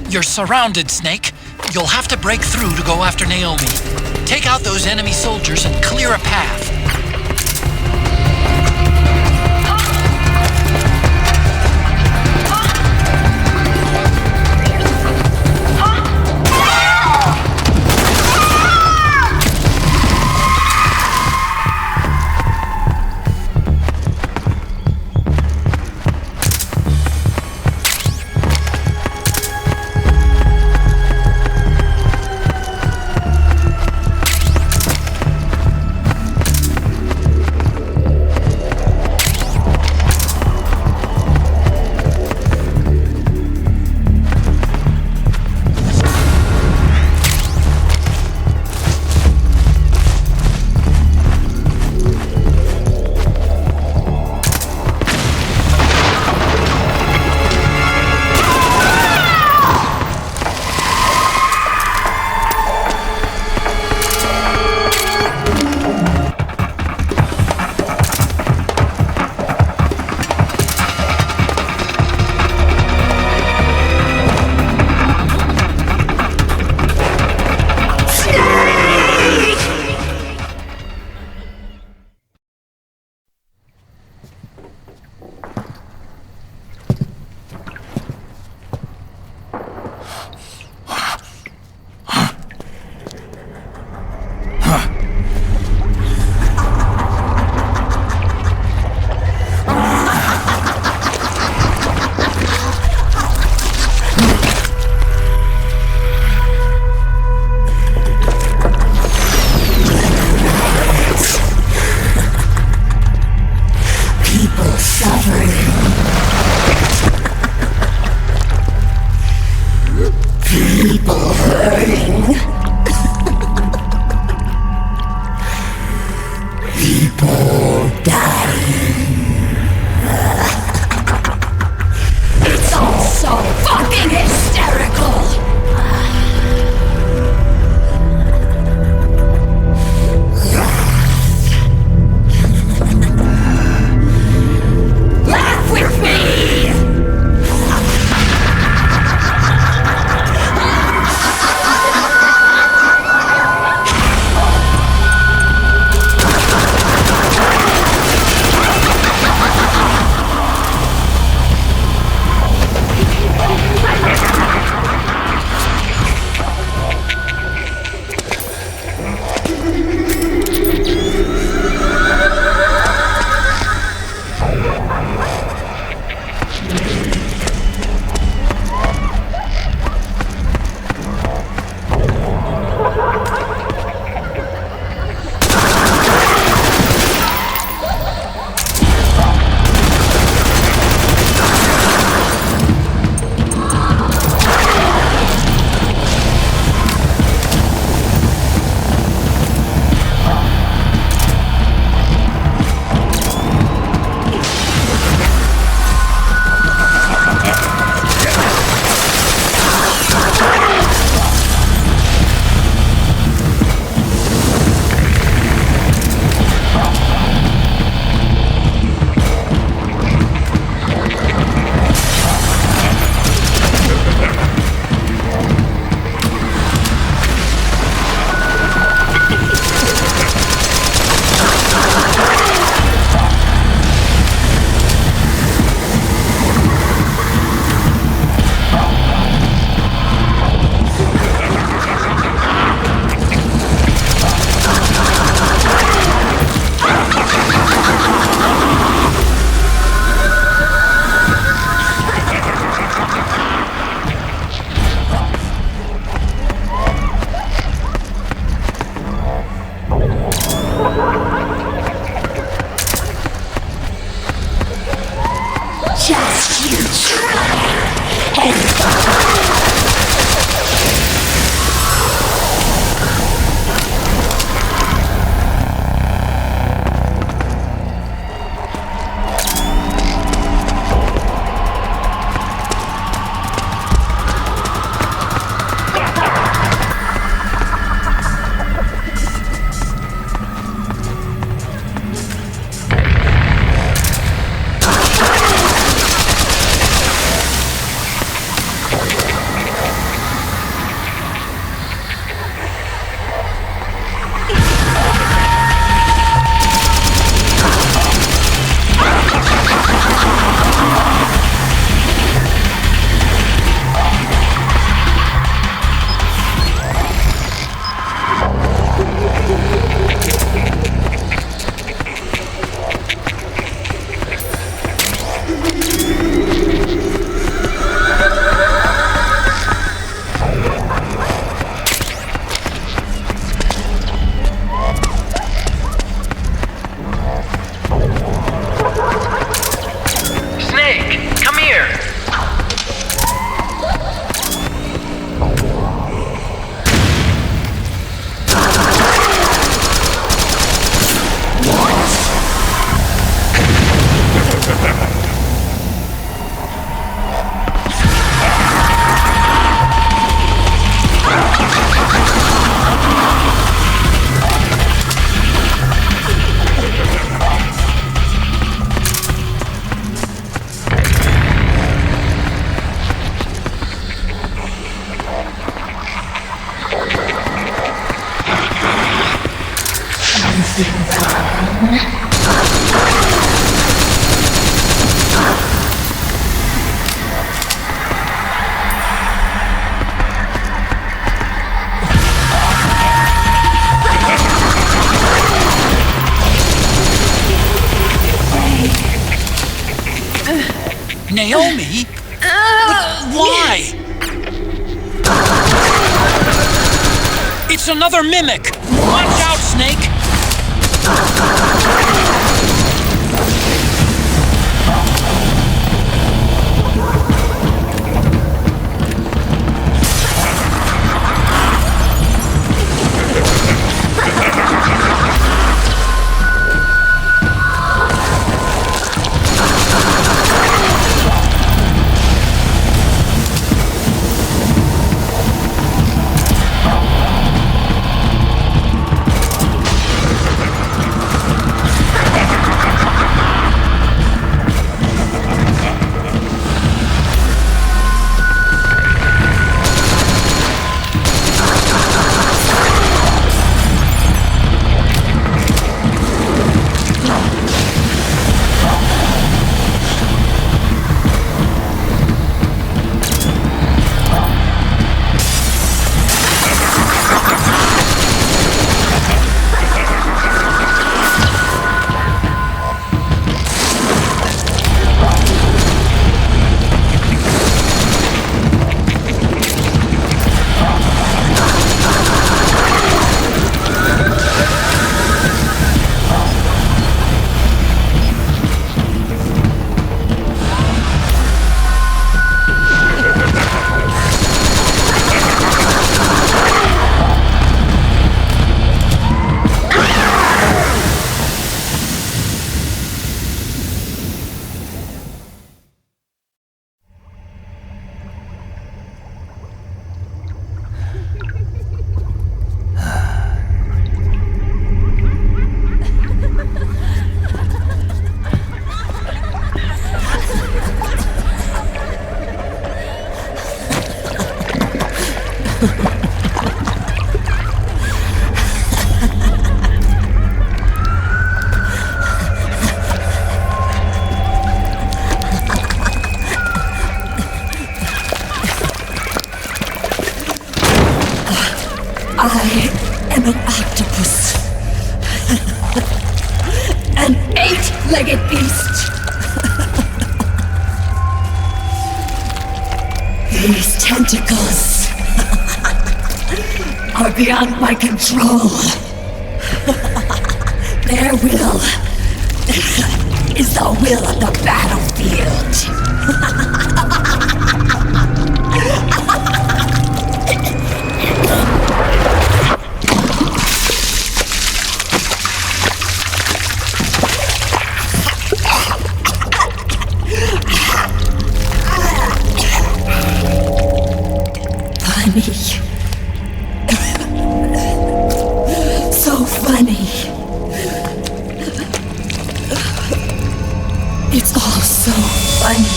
You're surrounded, Snake. You'll have to break through to go after Naomi. Take out those enemy soldiers and clear a path. Naomi? Why? It's another mimic! Watch out, Snake! I am an octopus. An 8-legged beast. These tentacles are beyond my control. Their will is the will of the battlefield. So funny. It's all so funny.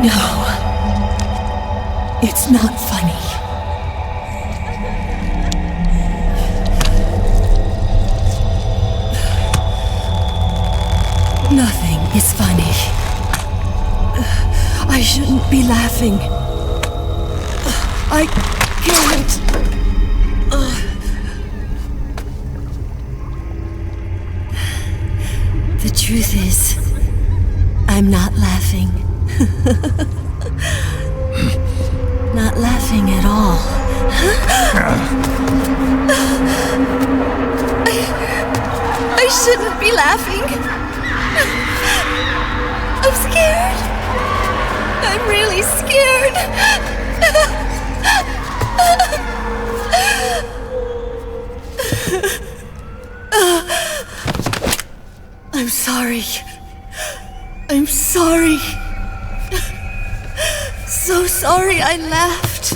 No, it's not funny. Nothing is funny. I shouldn't be laughing. I can't. The truth is, I'm not laughing. Not laughing at all. I shouldn't be laughing. I'm scared. I'm really scared. I'm sorry. I'm sorry. So sorry I laughed.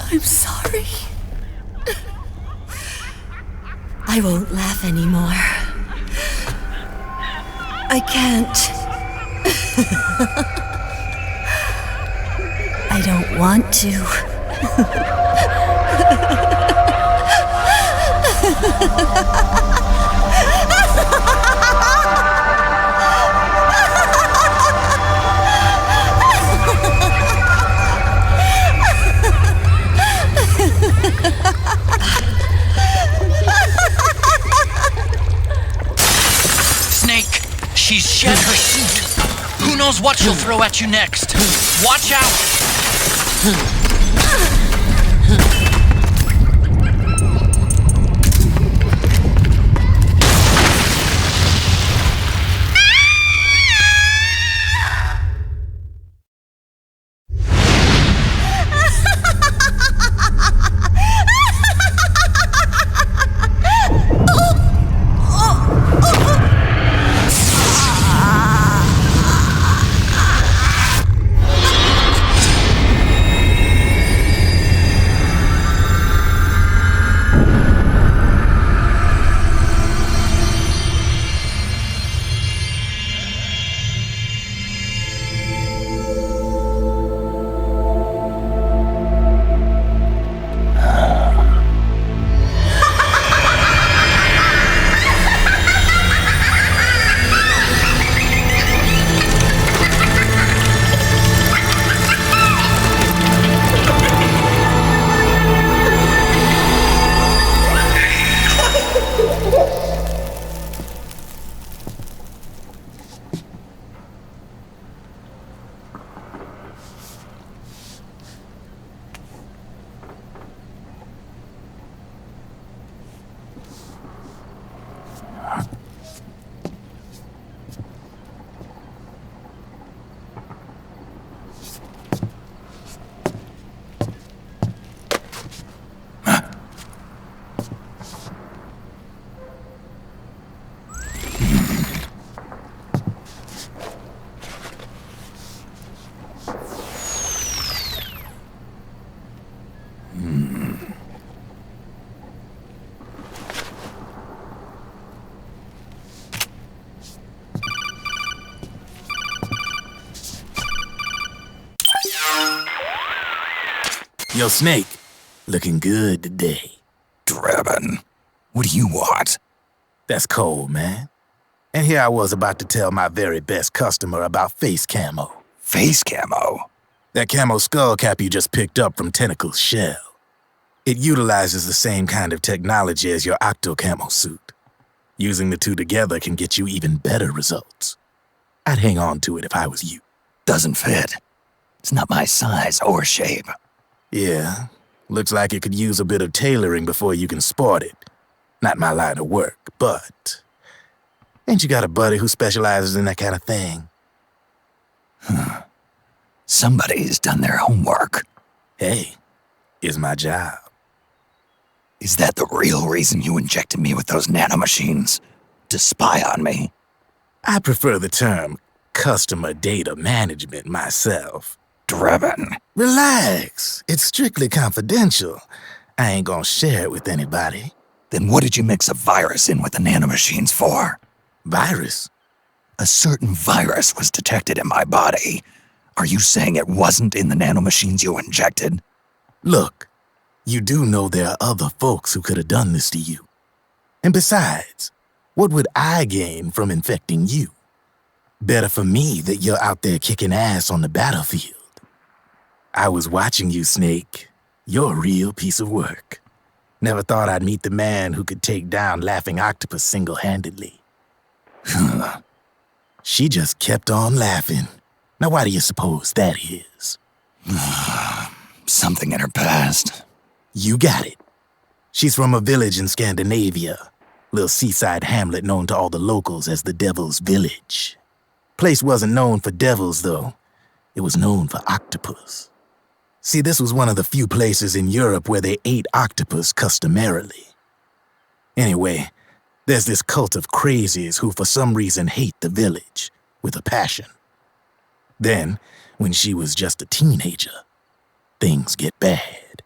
I'm sorry. I won't laugh anymore. I can't. I don't want to. Snake, she's shed her suit. Who knows what she'll throw at you next? Watch out! Yo, Snake, looking good today. Drebin, what do you want? That's cold, man. And here I was about to tell my very best customer about face camo. Face camo? That camo skull cap you just picked up from Tentacle's shell. It utilizes the same kind of technology as your octo camo suit. Using the two together can get you even better results. I'd hang on to it if I was you. Doesn't fit. It's not my size or shape. Yeah, looks like it could use a bit of tailoring before you can sport it. Not my line of work, but... Ain't you got a buddy who specializes in that kind of thing? Somebody's done their homework. Hey, it's my job. Is that the real reason you injected me with those nanomachines? To spy on me? I prefer the term customer data management myself. Drebin. Relax. It's strictly confidential. I ain't gonna share it with anybody. Then what did you mix a virus in with the nanomachines for? Virus? A certain virus was detected in my body. Are you saying it wasn't in the nanomachines you injected? Look, you do know there are other folks who could have done this to you. And besides, what would I gain from infecting you? Better for me that you're out there kicking ass on the battlefield. I was watching you, Snake. You're a real piece of work. Never thought I'd meet the man who could take down Laughing Octopus single-handedly. She just kept on laughing. Now why do you suppose that is? Something in her past. You got it. She's from a village in Scandinavia. Little seaside hamlet known to all the locals as the Devil's Village. Place wasn't known for devils, though. It was known for octopus. See, this was one of the few places in Europe where they ate octopus customarily. Anyway, there's this cult of crazies who for some reason hate the village with a passion. Then, when she was just a teenager, things get bad.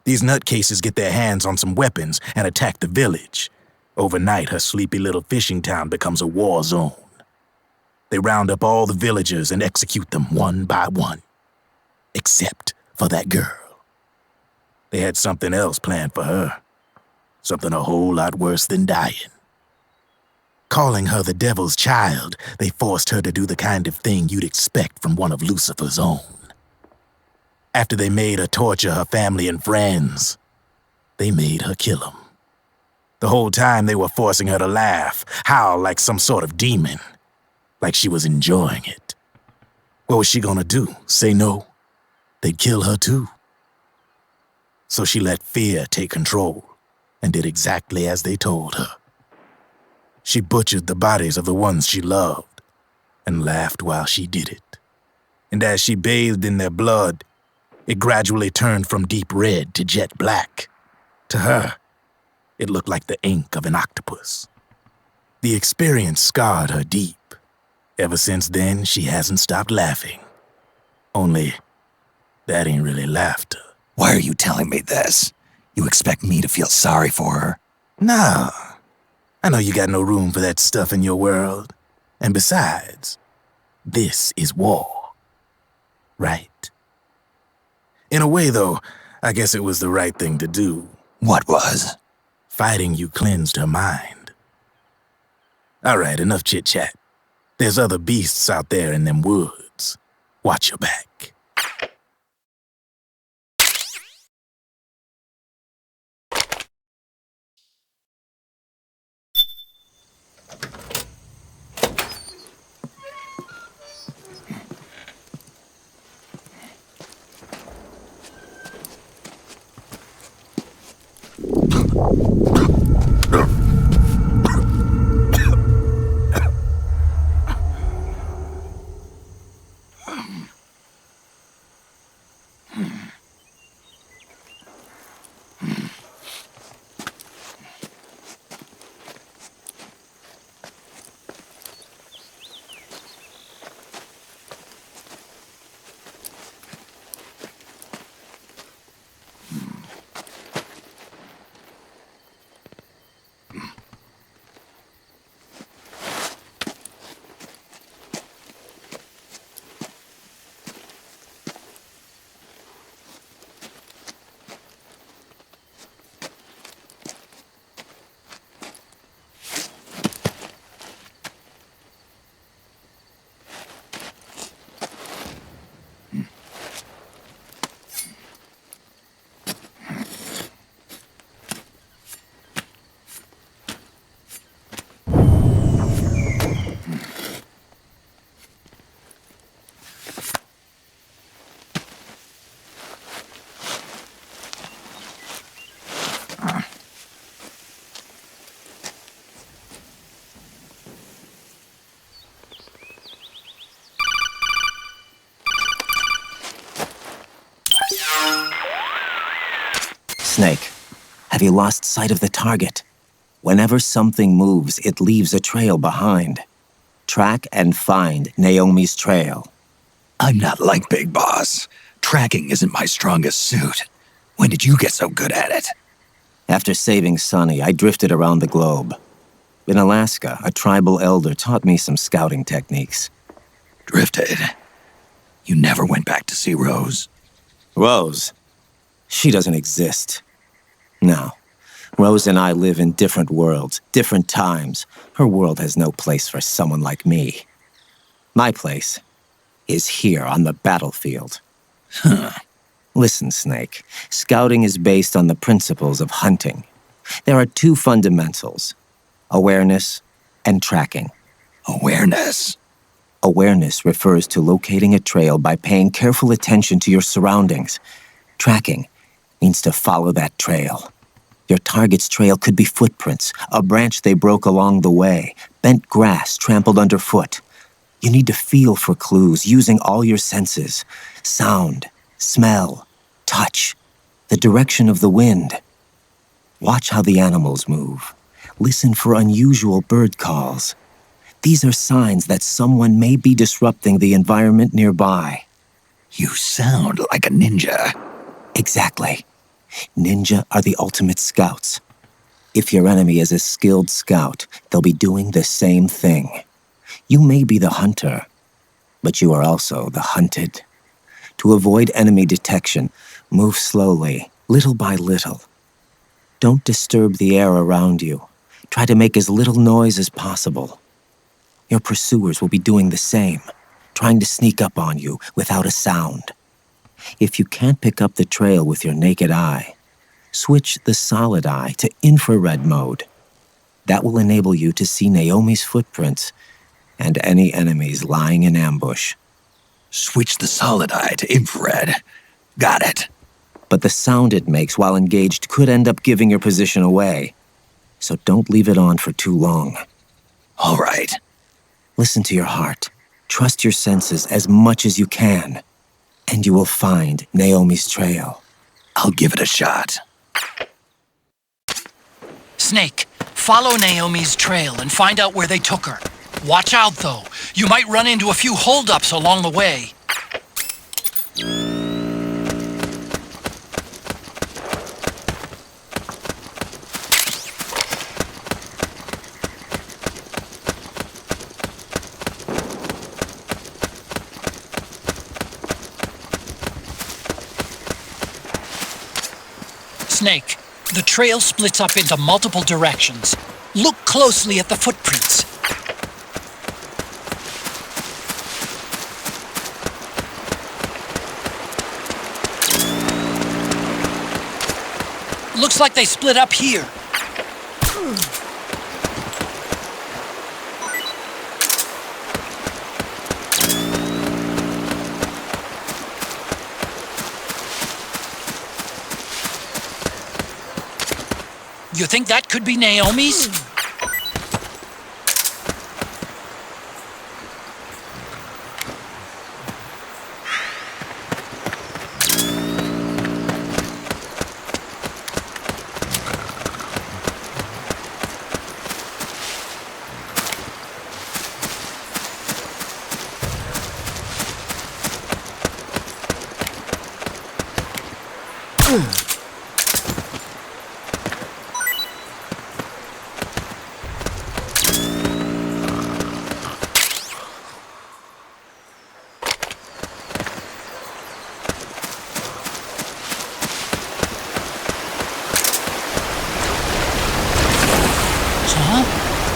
These nutcases get their hands on some weapons and attack the village. Overnight, her sleepy little fishing town becomes a war zone. They round up all the villagers and execute them one by one. Except for that girl. They had something else planned for her. Something a whole lot worse than dying. Calling her the devil's child, they forced her to do the kind of thing you'd expect from one of Lucifer's own. After they made her torture her family and friends, they made her kill them. The whole time they were forcing her to laugh, howl like some sort of demon, like she was enjoying it. What was she gonna do? Say no? They'd kill her too. So she let fear take control and did exactly as they told her. She butchered the bodies of the ones she loved and laughed while she did it. And as she bathed in their blood, it gradually turned from deep red to jet black. To her, it looked like the ink of an octopus. The experience scarred her deep. Ever since then, she hasn't stopped laughing. Only, that ain't really laughter. Why are you telling me this? You expect me to feel sorry for her? Nah. I know you got no room for that stuff in your world. And besides, this is war. Right? In a way, though, I guess it was the right thing to do. What was? Fighting you cleansed her mind. All right, enough chit-chat. There's other beasts out there in them woods. Watch your back. Snake, have you lost sight of the target? Whenever something moves, it leaves a trail behind. Track and find Naomi's trail. I'm not like Big Boss. Tracking isn't my strongest suit. When did you get so good at it? After saving Sonny, I drifted around the globe. In Alaska, a tribal elder taught me some scouting techniques. Drifted? You never went back to see Rose? Rose? She doesn't exist. No. Rose and I live in different worlds, different times. Her world has no place for someone like me. My place is here on the battlefield. Huh. Listen, Snake. Scouting is based on the principles of hunting. There are two fundamentals: awareness and tracking. Awareness? Awareness refers to locating a trail by paying careful attention to your surroundings. Tracking means to follow that trail. Your target's trail could be footprints, a branch they broke along the way, bent grass trampled underfoot. You need to feel for clues using all your senses: sound, smell, touch, the direction of the wind. Watch how the animals move. Listen for unusual bird calls. These are signs that someone may be disrupting the environment nearby. You sound like a ninja. Exactly. Ninja are the ultimate scouts. If your enemy is a skilled scout, they'll be doing the same thing. You may be the hunter, but you are also the hunted. To avoid enemy detection, move slowly, little by little. Don't disturb the air around you. Try to make as little noise as possible. Your pursuers will be doing the same, trying to sneak up on you without a sound. If you can't pick up the trail with your naked eye, switch the solid eye to infrared mode. That will enable you to see Naomi's footprints and any enemies lying in ambush. Switch the solid eye to infrared. Got it. But the sound it makes while engaged could end up giving your position away. So don't leave it on for too long. All right. Listen to your heart. Trust your senses as much as you can. And you will find Naomi's trail. I'll give it a shot. Snake, follow Naomi's trail and find out where they took her. Watch out, though. You might run into a few holdups along the way. Snake, the trail splits up into multiple directions. Look closely at the footprints. Looks like they split up here. You think that could be Naomi's?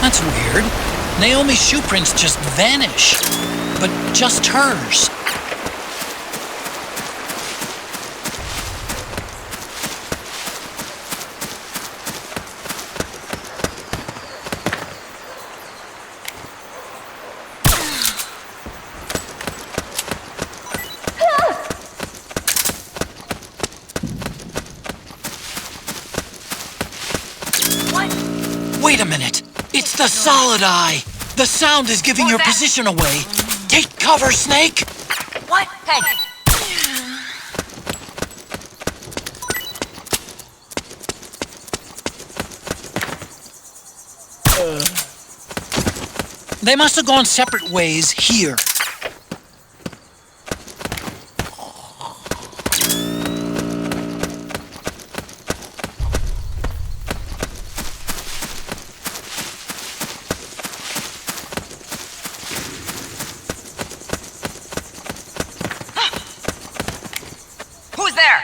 That's weird. Naomi's shoe prints just vanish. But just hers. Wait a minute. It's the solid eye. The sound is giving your position away. Take cover, Snake. What? Hey. They must have gone separate ways here. Who's there?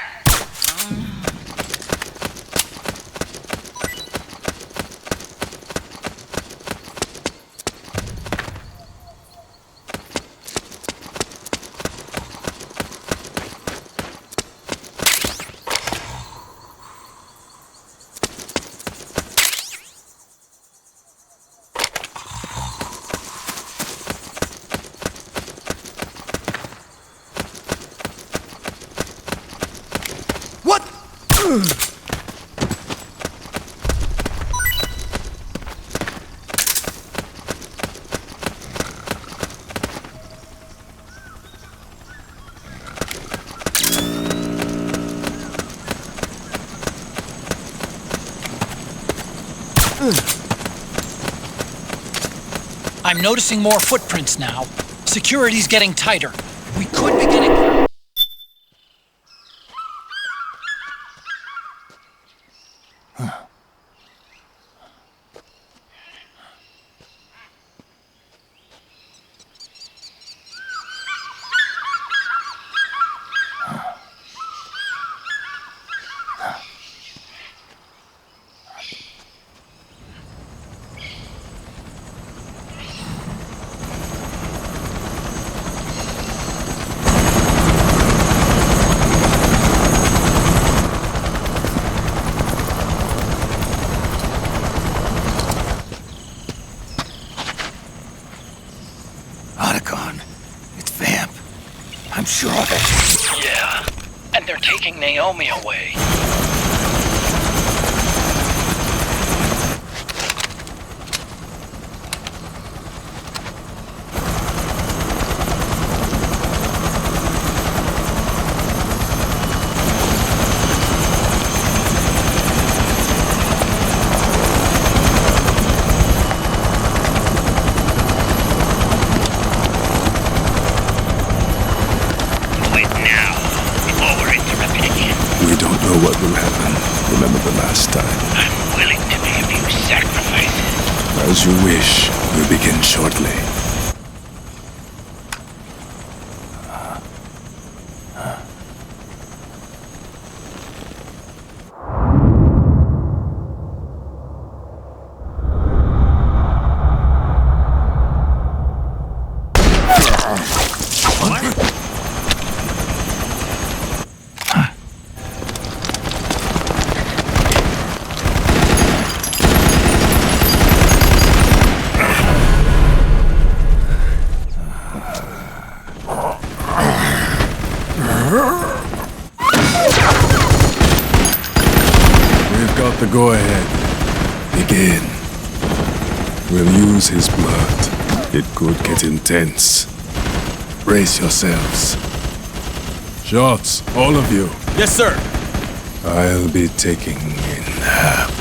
What? I'm noticing more footprints now. Security's getting tighter. We could be getting... I'm sure of it. Yeah, and they're taking Naomi away. What will happen? Remember the last time. I'm willing to make a few sacrifices. As you wish. We'll begin shortly. The go-ahead. Begin. We'll use his blood. It could get intense. Brace yourselves. Shots, all of you. Yes, sir. I'll be taking in half.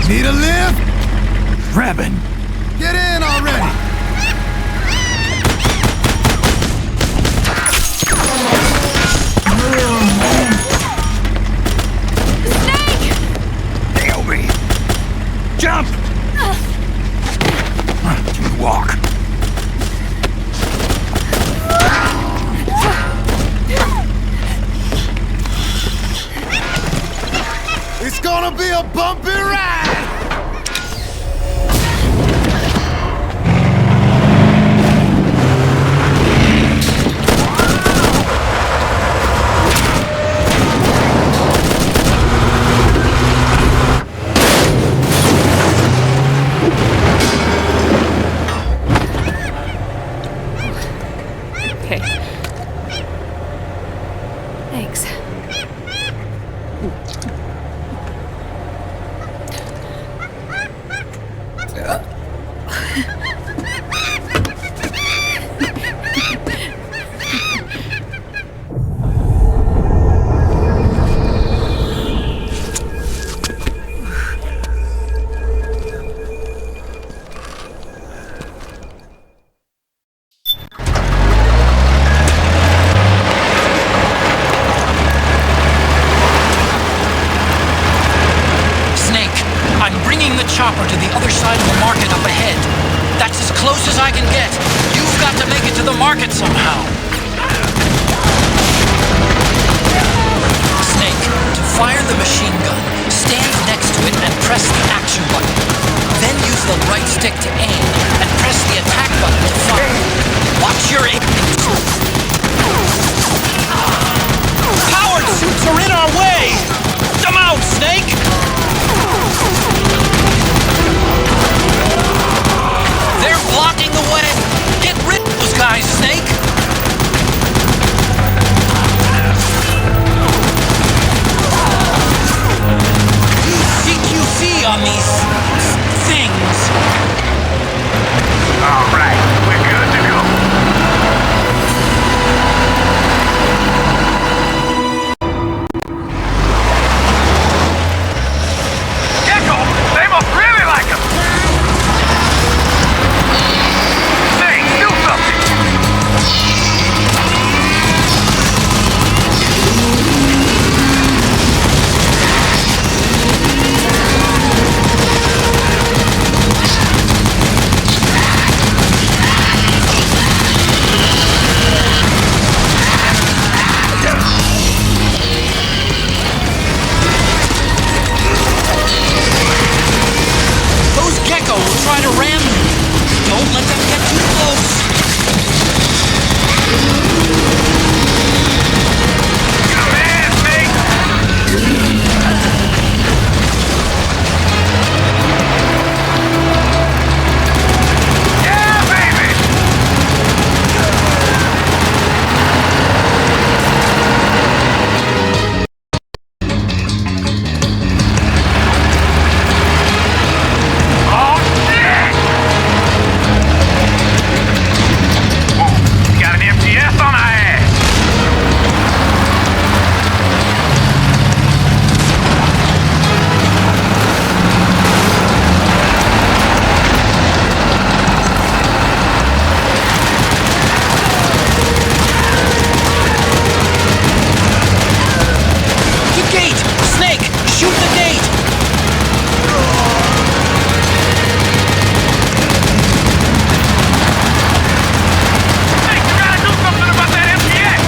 Need a lift? Revan! Get in already! Naomi! Jump! Walk. It's gonna be a bumpy ride! bringing the chopper to the other side of the market up ahead. That's as close as I can get. You've got to make it to the market somehow. Snake, to fire the machine gun, stand next to it and press the action button. Then use the right stick to aim and press the attack button to fire. Watch your aim. Powered suits are in our way! Come out, Snake! They're blocking the way! Get rid of those guys, Snake! Use CQC on these things! Alright, we're good to go. They must really like him! Say, do something! Try to ram them. Don't let them get too close. Come in, Snake! Yeah, baby! Got an MTS on our ass! The gate! Snake, shoot the gate! Snake, you gotta do something about that MTS!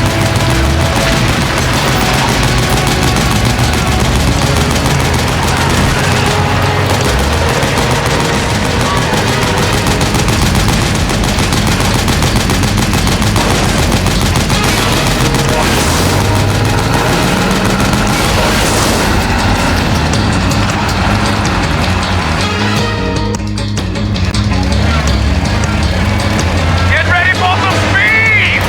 Get ready for some speed!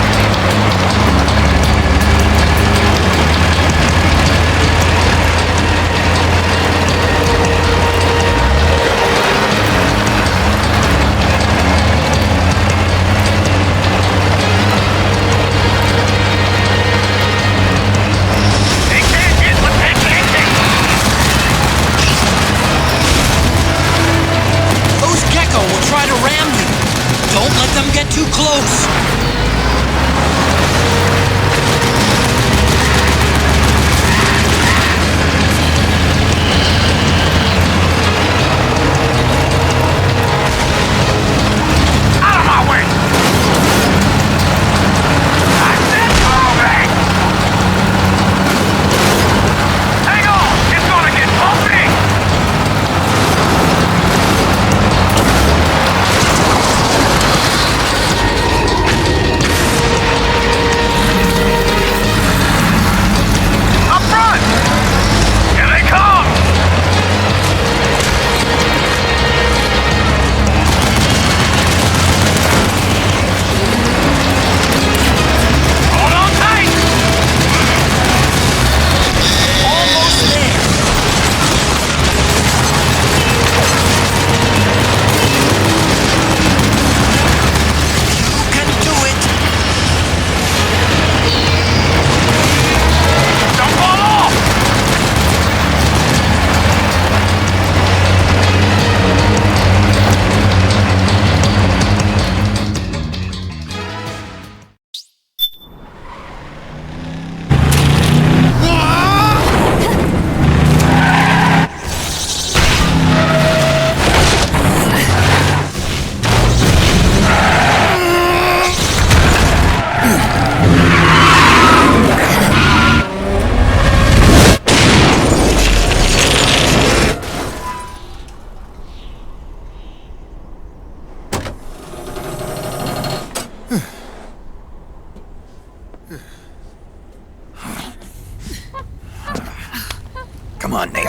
They can't get what they can't take! Those gecko will try to ram you. Don't let them get too close. Out of my way! I said moving! Hang on! It's gonna get bumpy!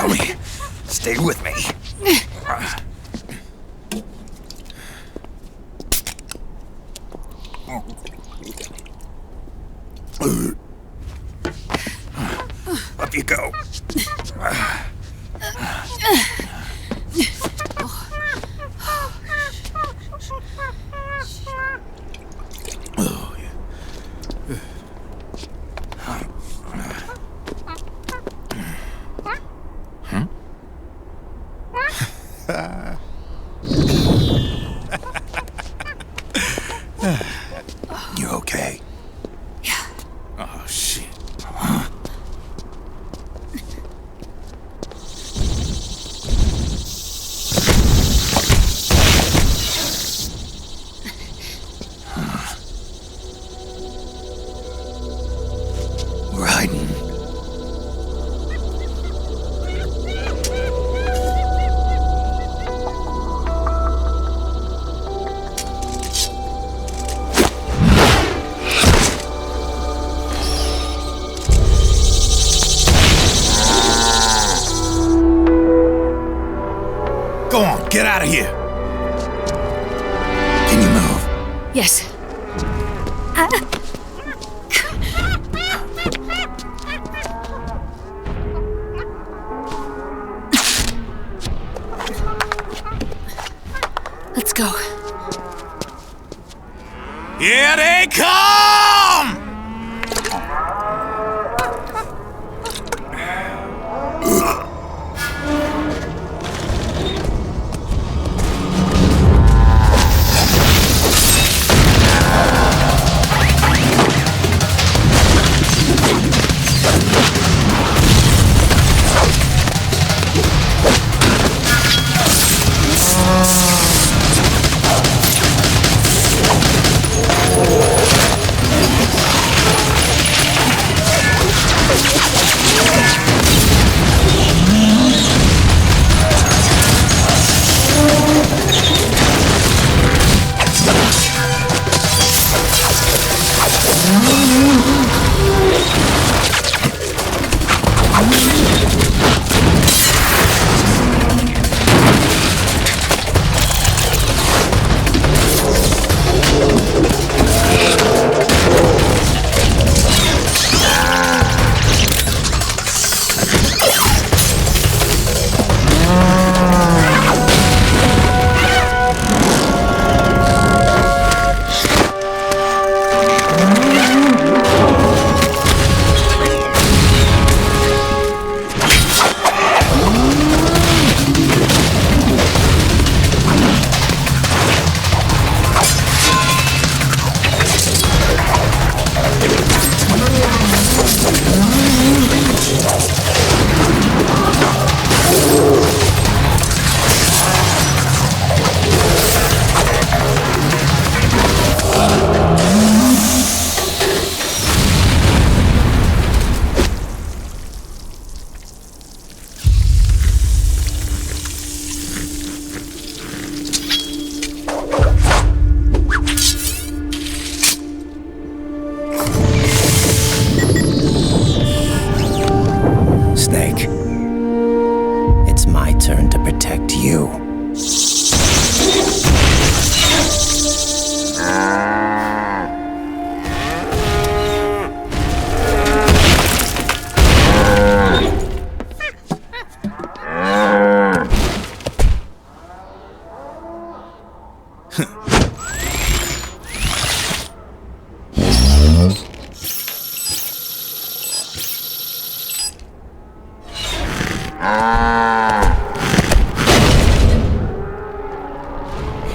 Naomi, stay with me. Up you go. You okay? Yeah. Oh, shit. We're hiding. Go on, get out of here. Can you move? Yes. Let's go. Here they come!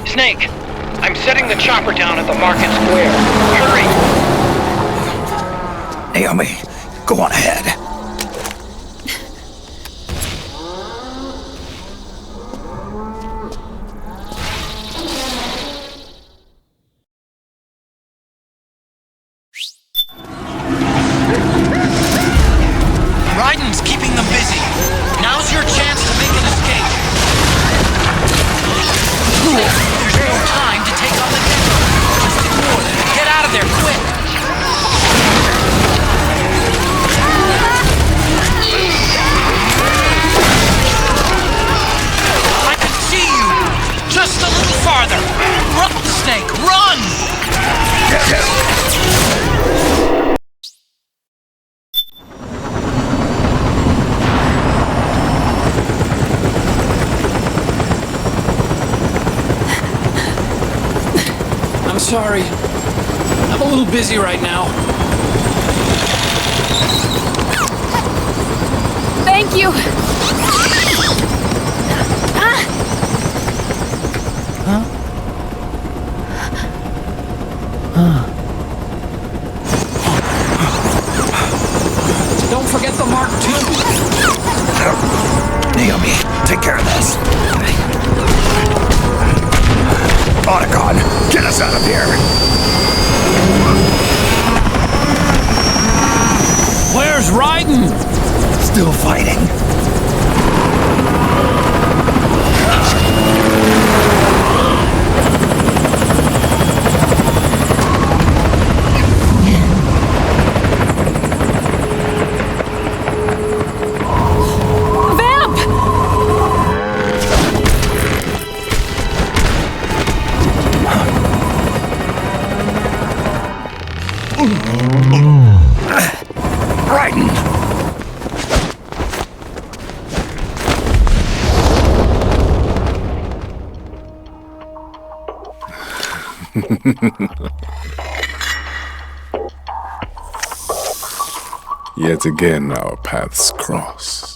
Snake, I'm setting the chopper down at the market square. Hurry! Naomi, go on ahead. Raiden's keeping them busy. Now's your chance to make an escape. There's no time to take on the Depot. Just ignore them. Get out of there, quick! sorry. I'm a little busy right now. Thank you. Don't forget the Mark II. Naomi, take care of this. Otacon, get us out of here. Where's Raiden? Still fighting. Yet again our paths cross.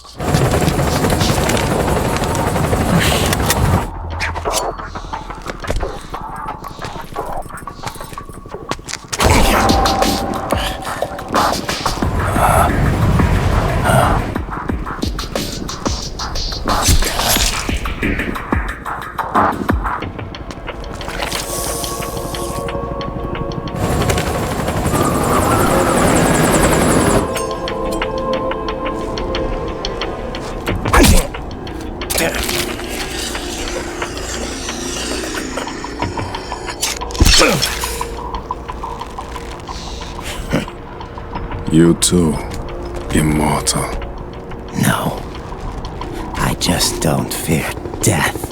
You too, immortal. No. I just don't fear death.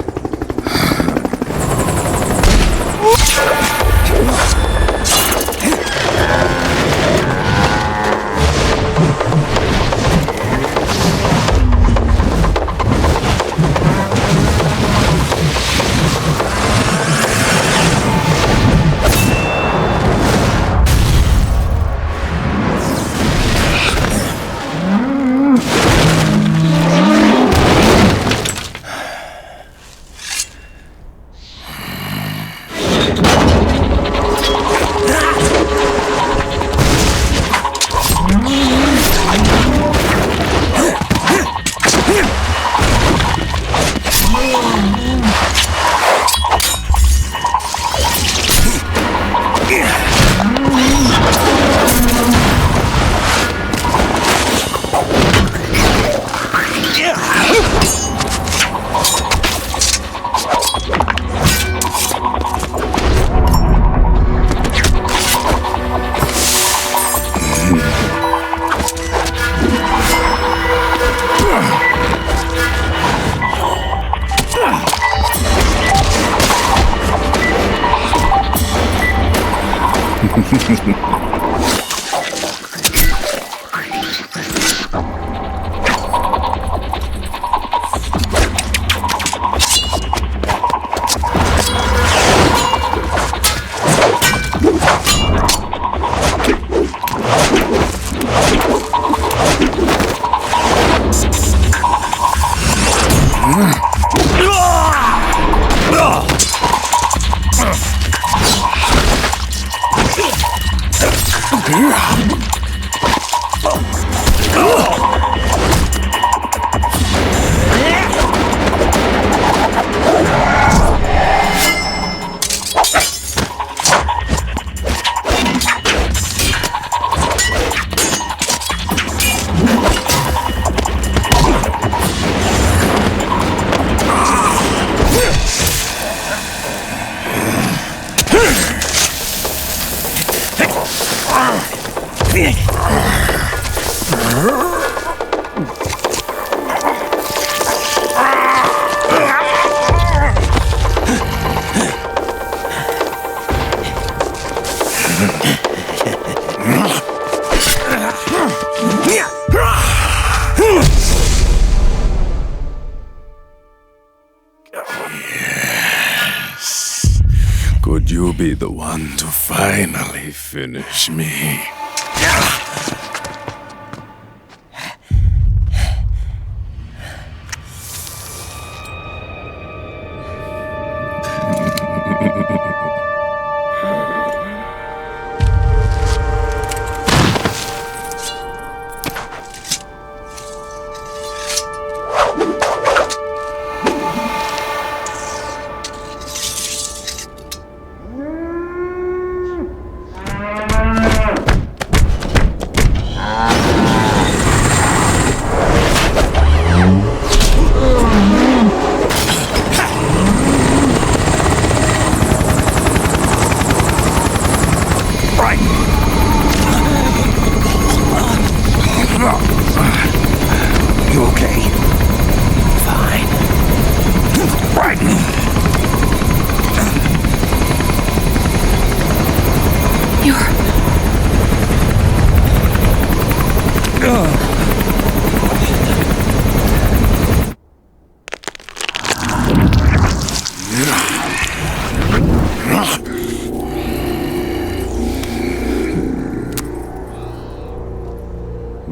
Could you be the one to finally finish me?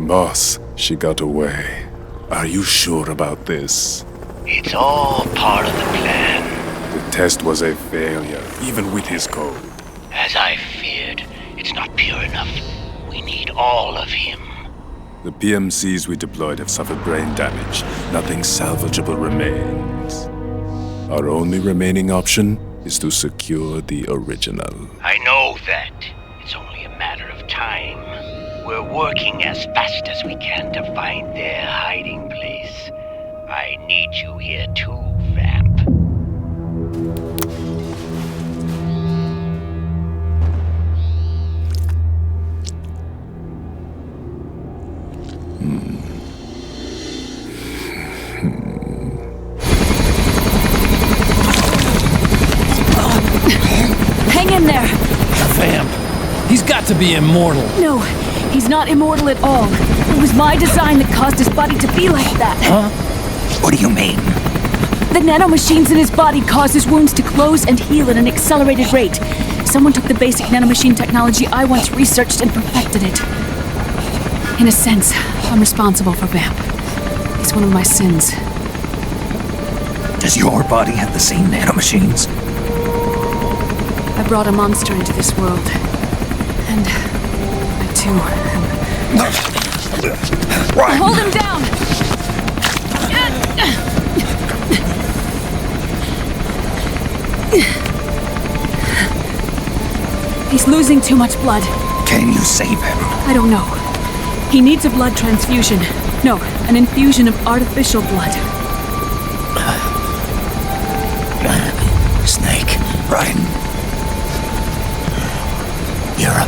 Boss, she got away. Are you sure about this? It's all part of the plan. The test was a failure, even with his code. As I feared, it's not pure enough. We need all of him. The PMCs we deployed have suffered brain damage. Nothing salvageable remains. Our only remaining option is to secure the original. I know that. It's only a matter of time. We're working as fast as we can to find their hiding place. I need you here too, Vamp. Hang in there! Vamp. He's got to be immortal. No, he's not immortal at all. It was my design that caused his body to be like that. Huh? What do you mean? The nanomachines in his body cause his wounds to close and heal at an accelerated rate. Someone took the basic nanomachine technology I once researched and perfected it. In a sense, I'm responsible for Vamp. He's one of my sins. Does your body have the same nanomachines? I brought a monster into this world. And I too am... Right. Hold him down! He's losing too much blood. Can you save him? I don't know. He needs a blood transfusion. No, an infusion of artificial blood. Snake, Ryan. You're a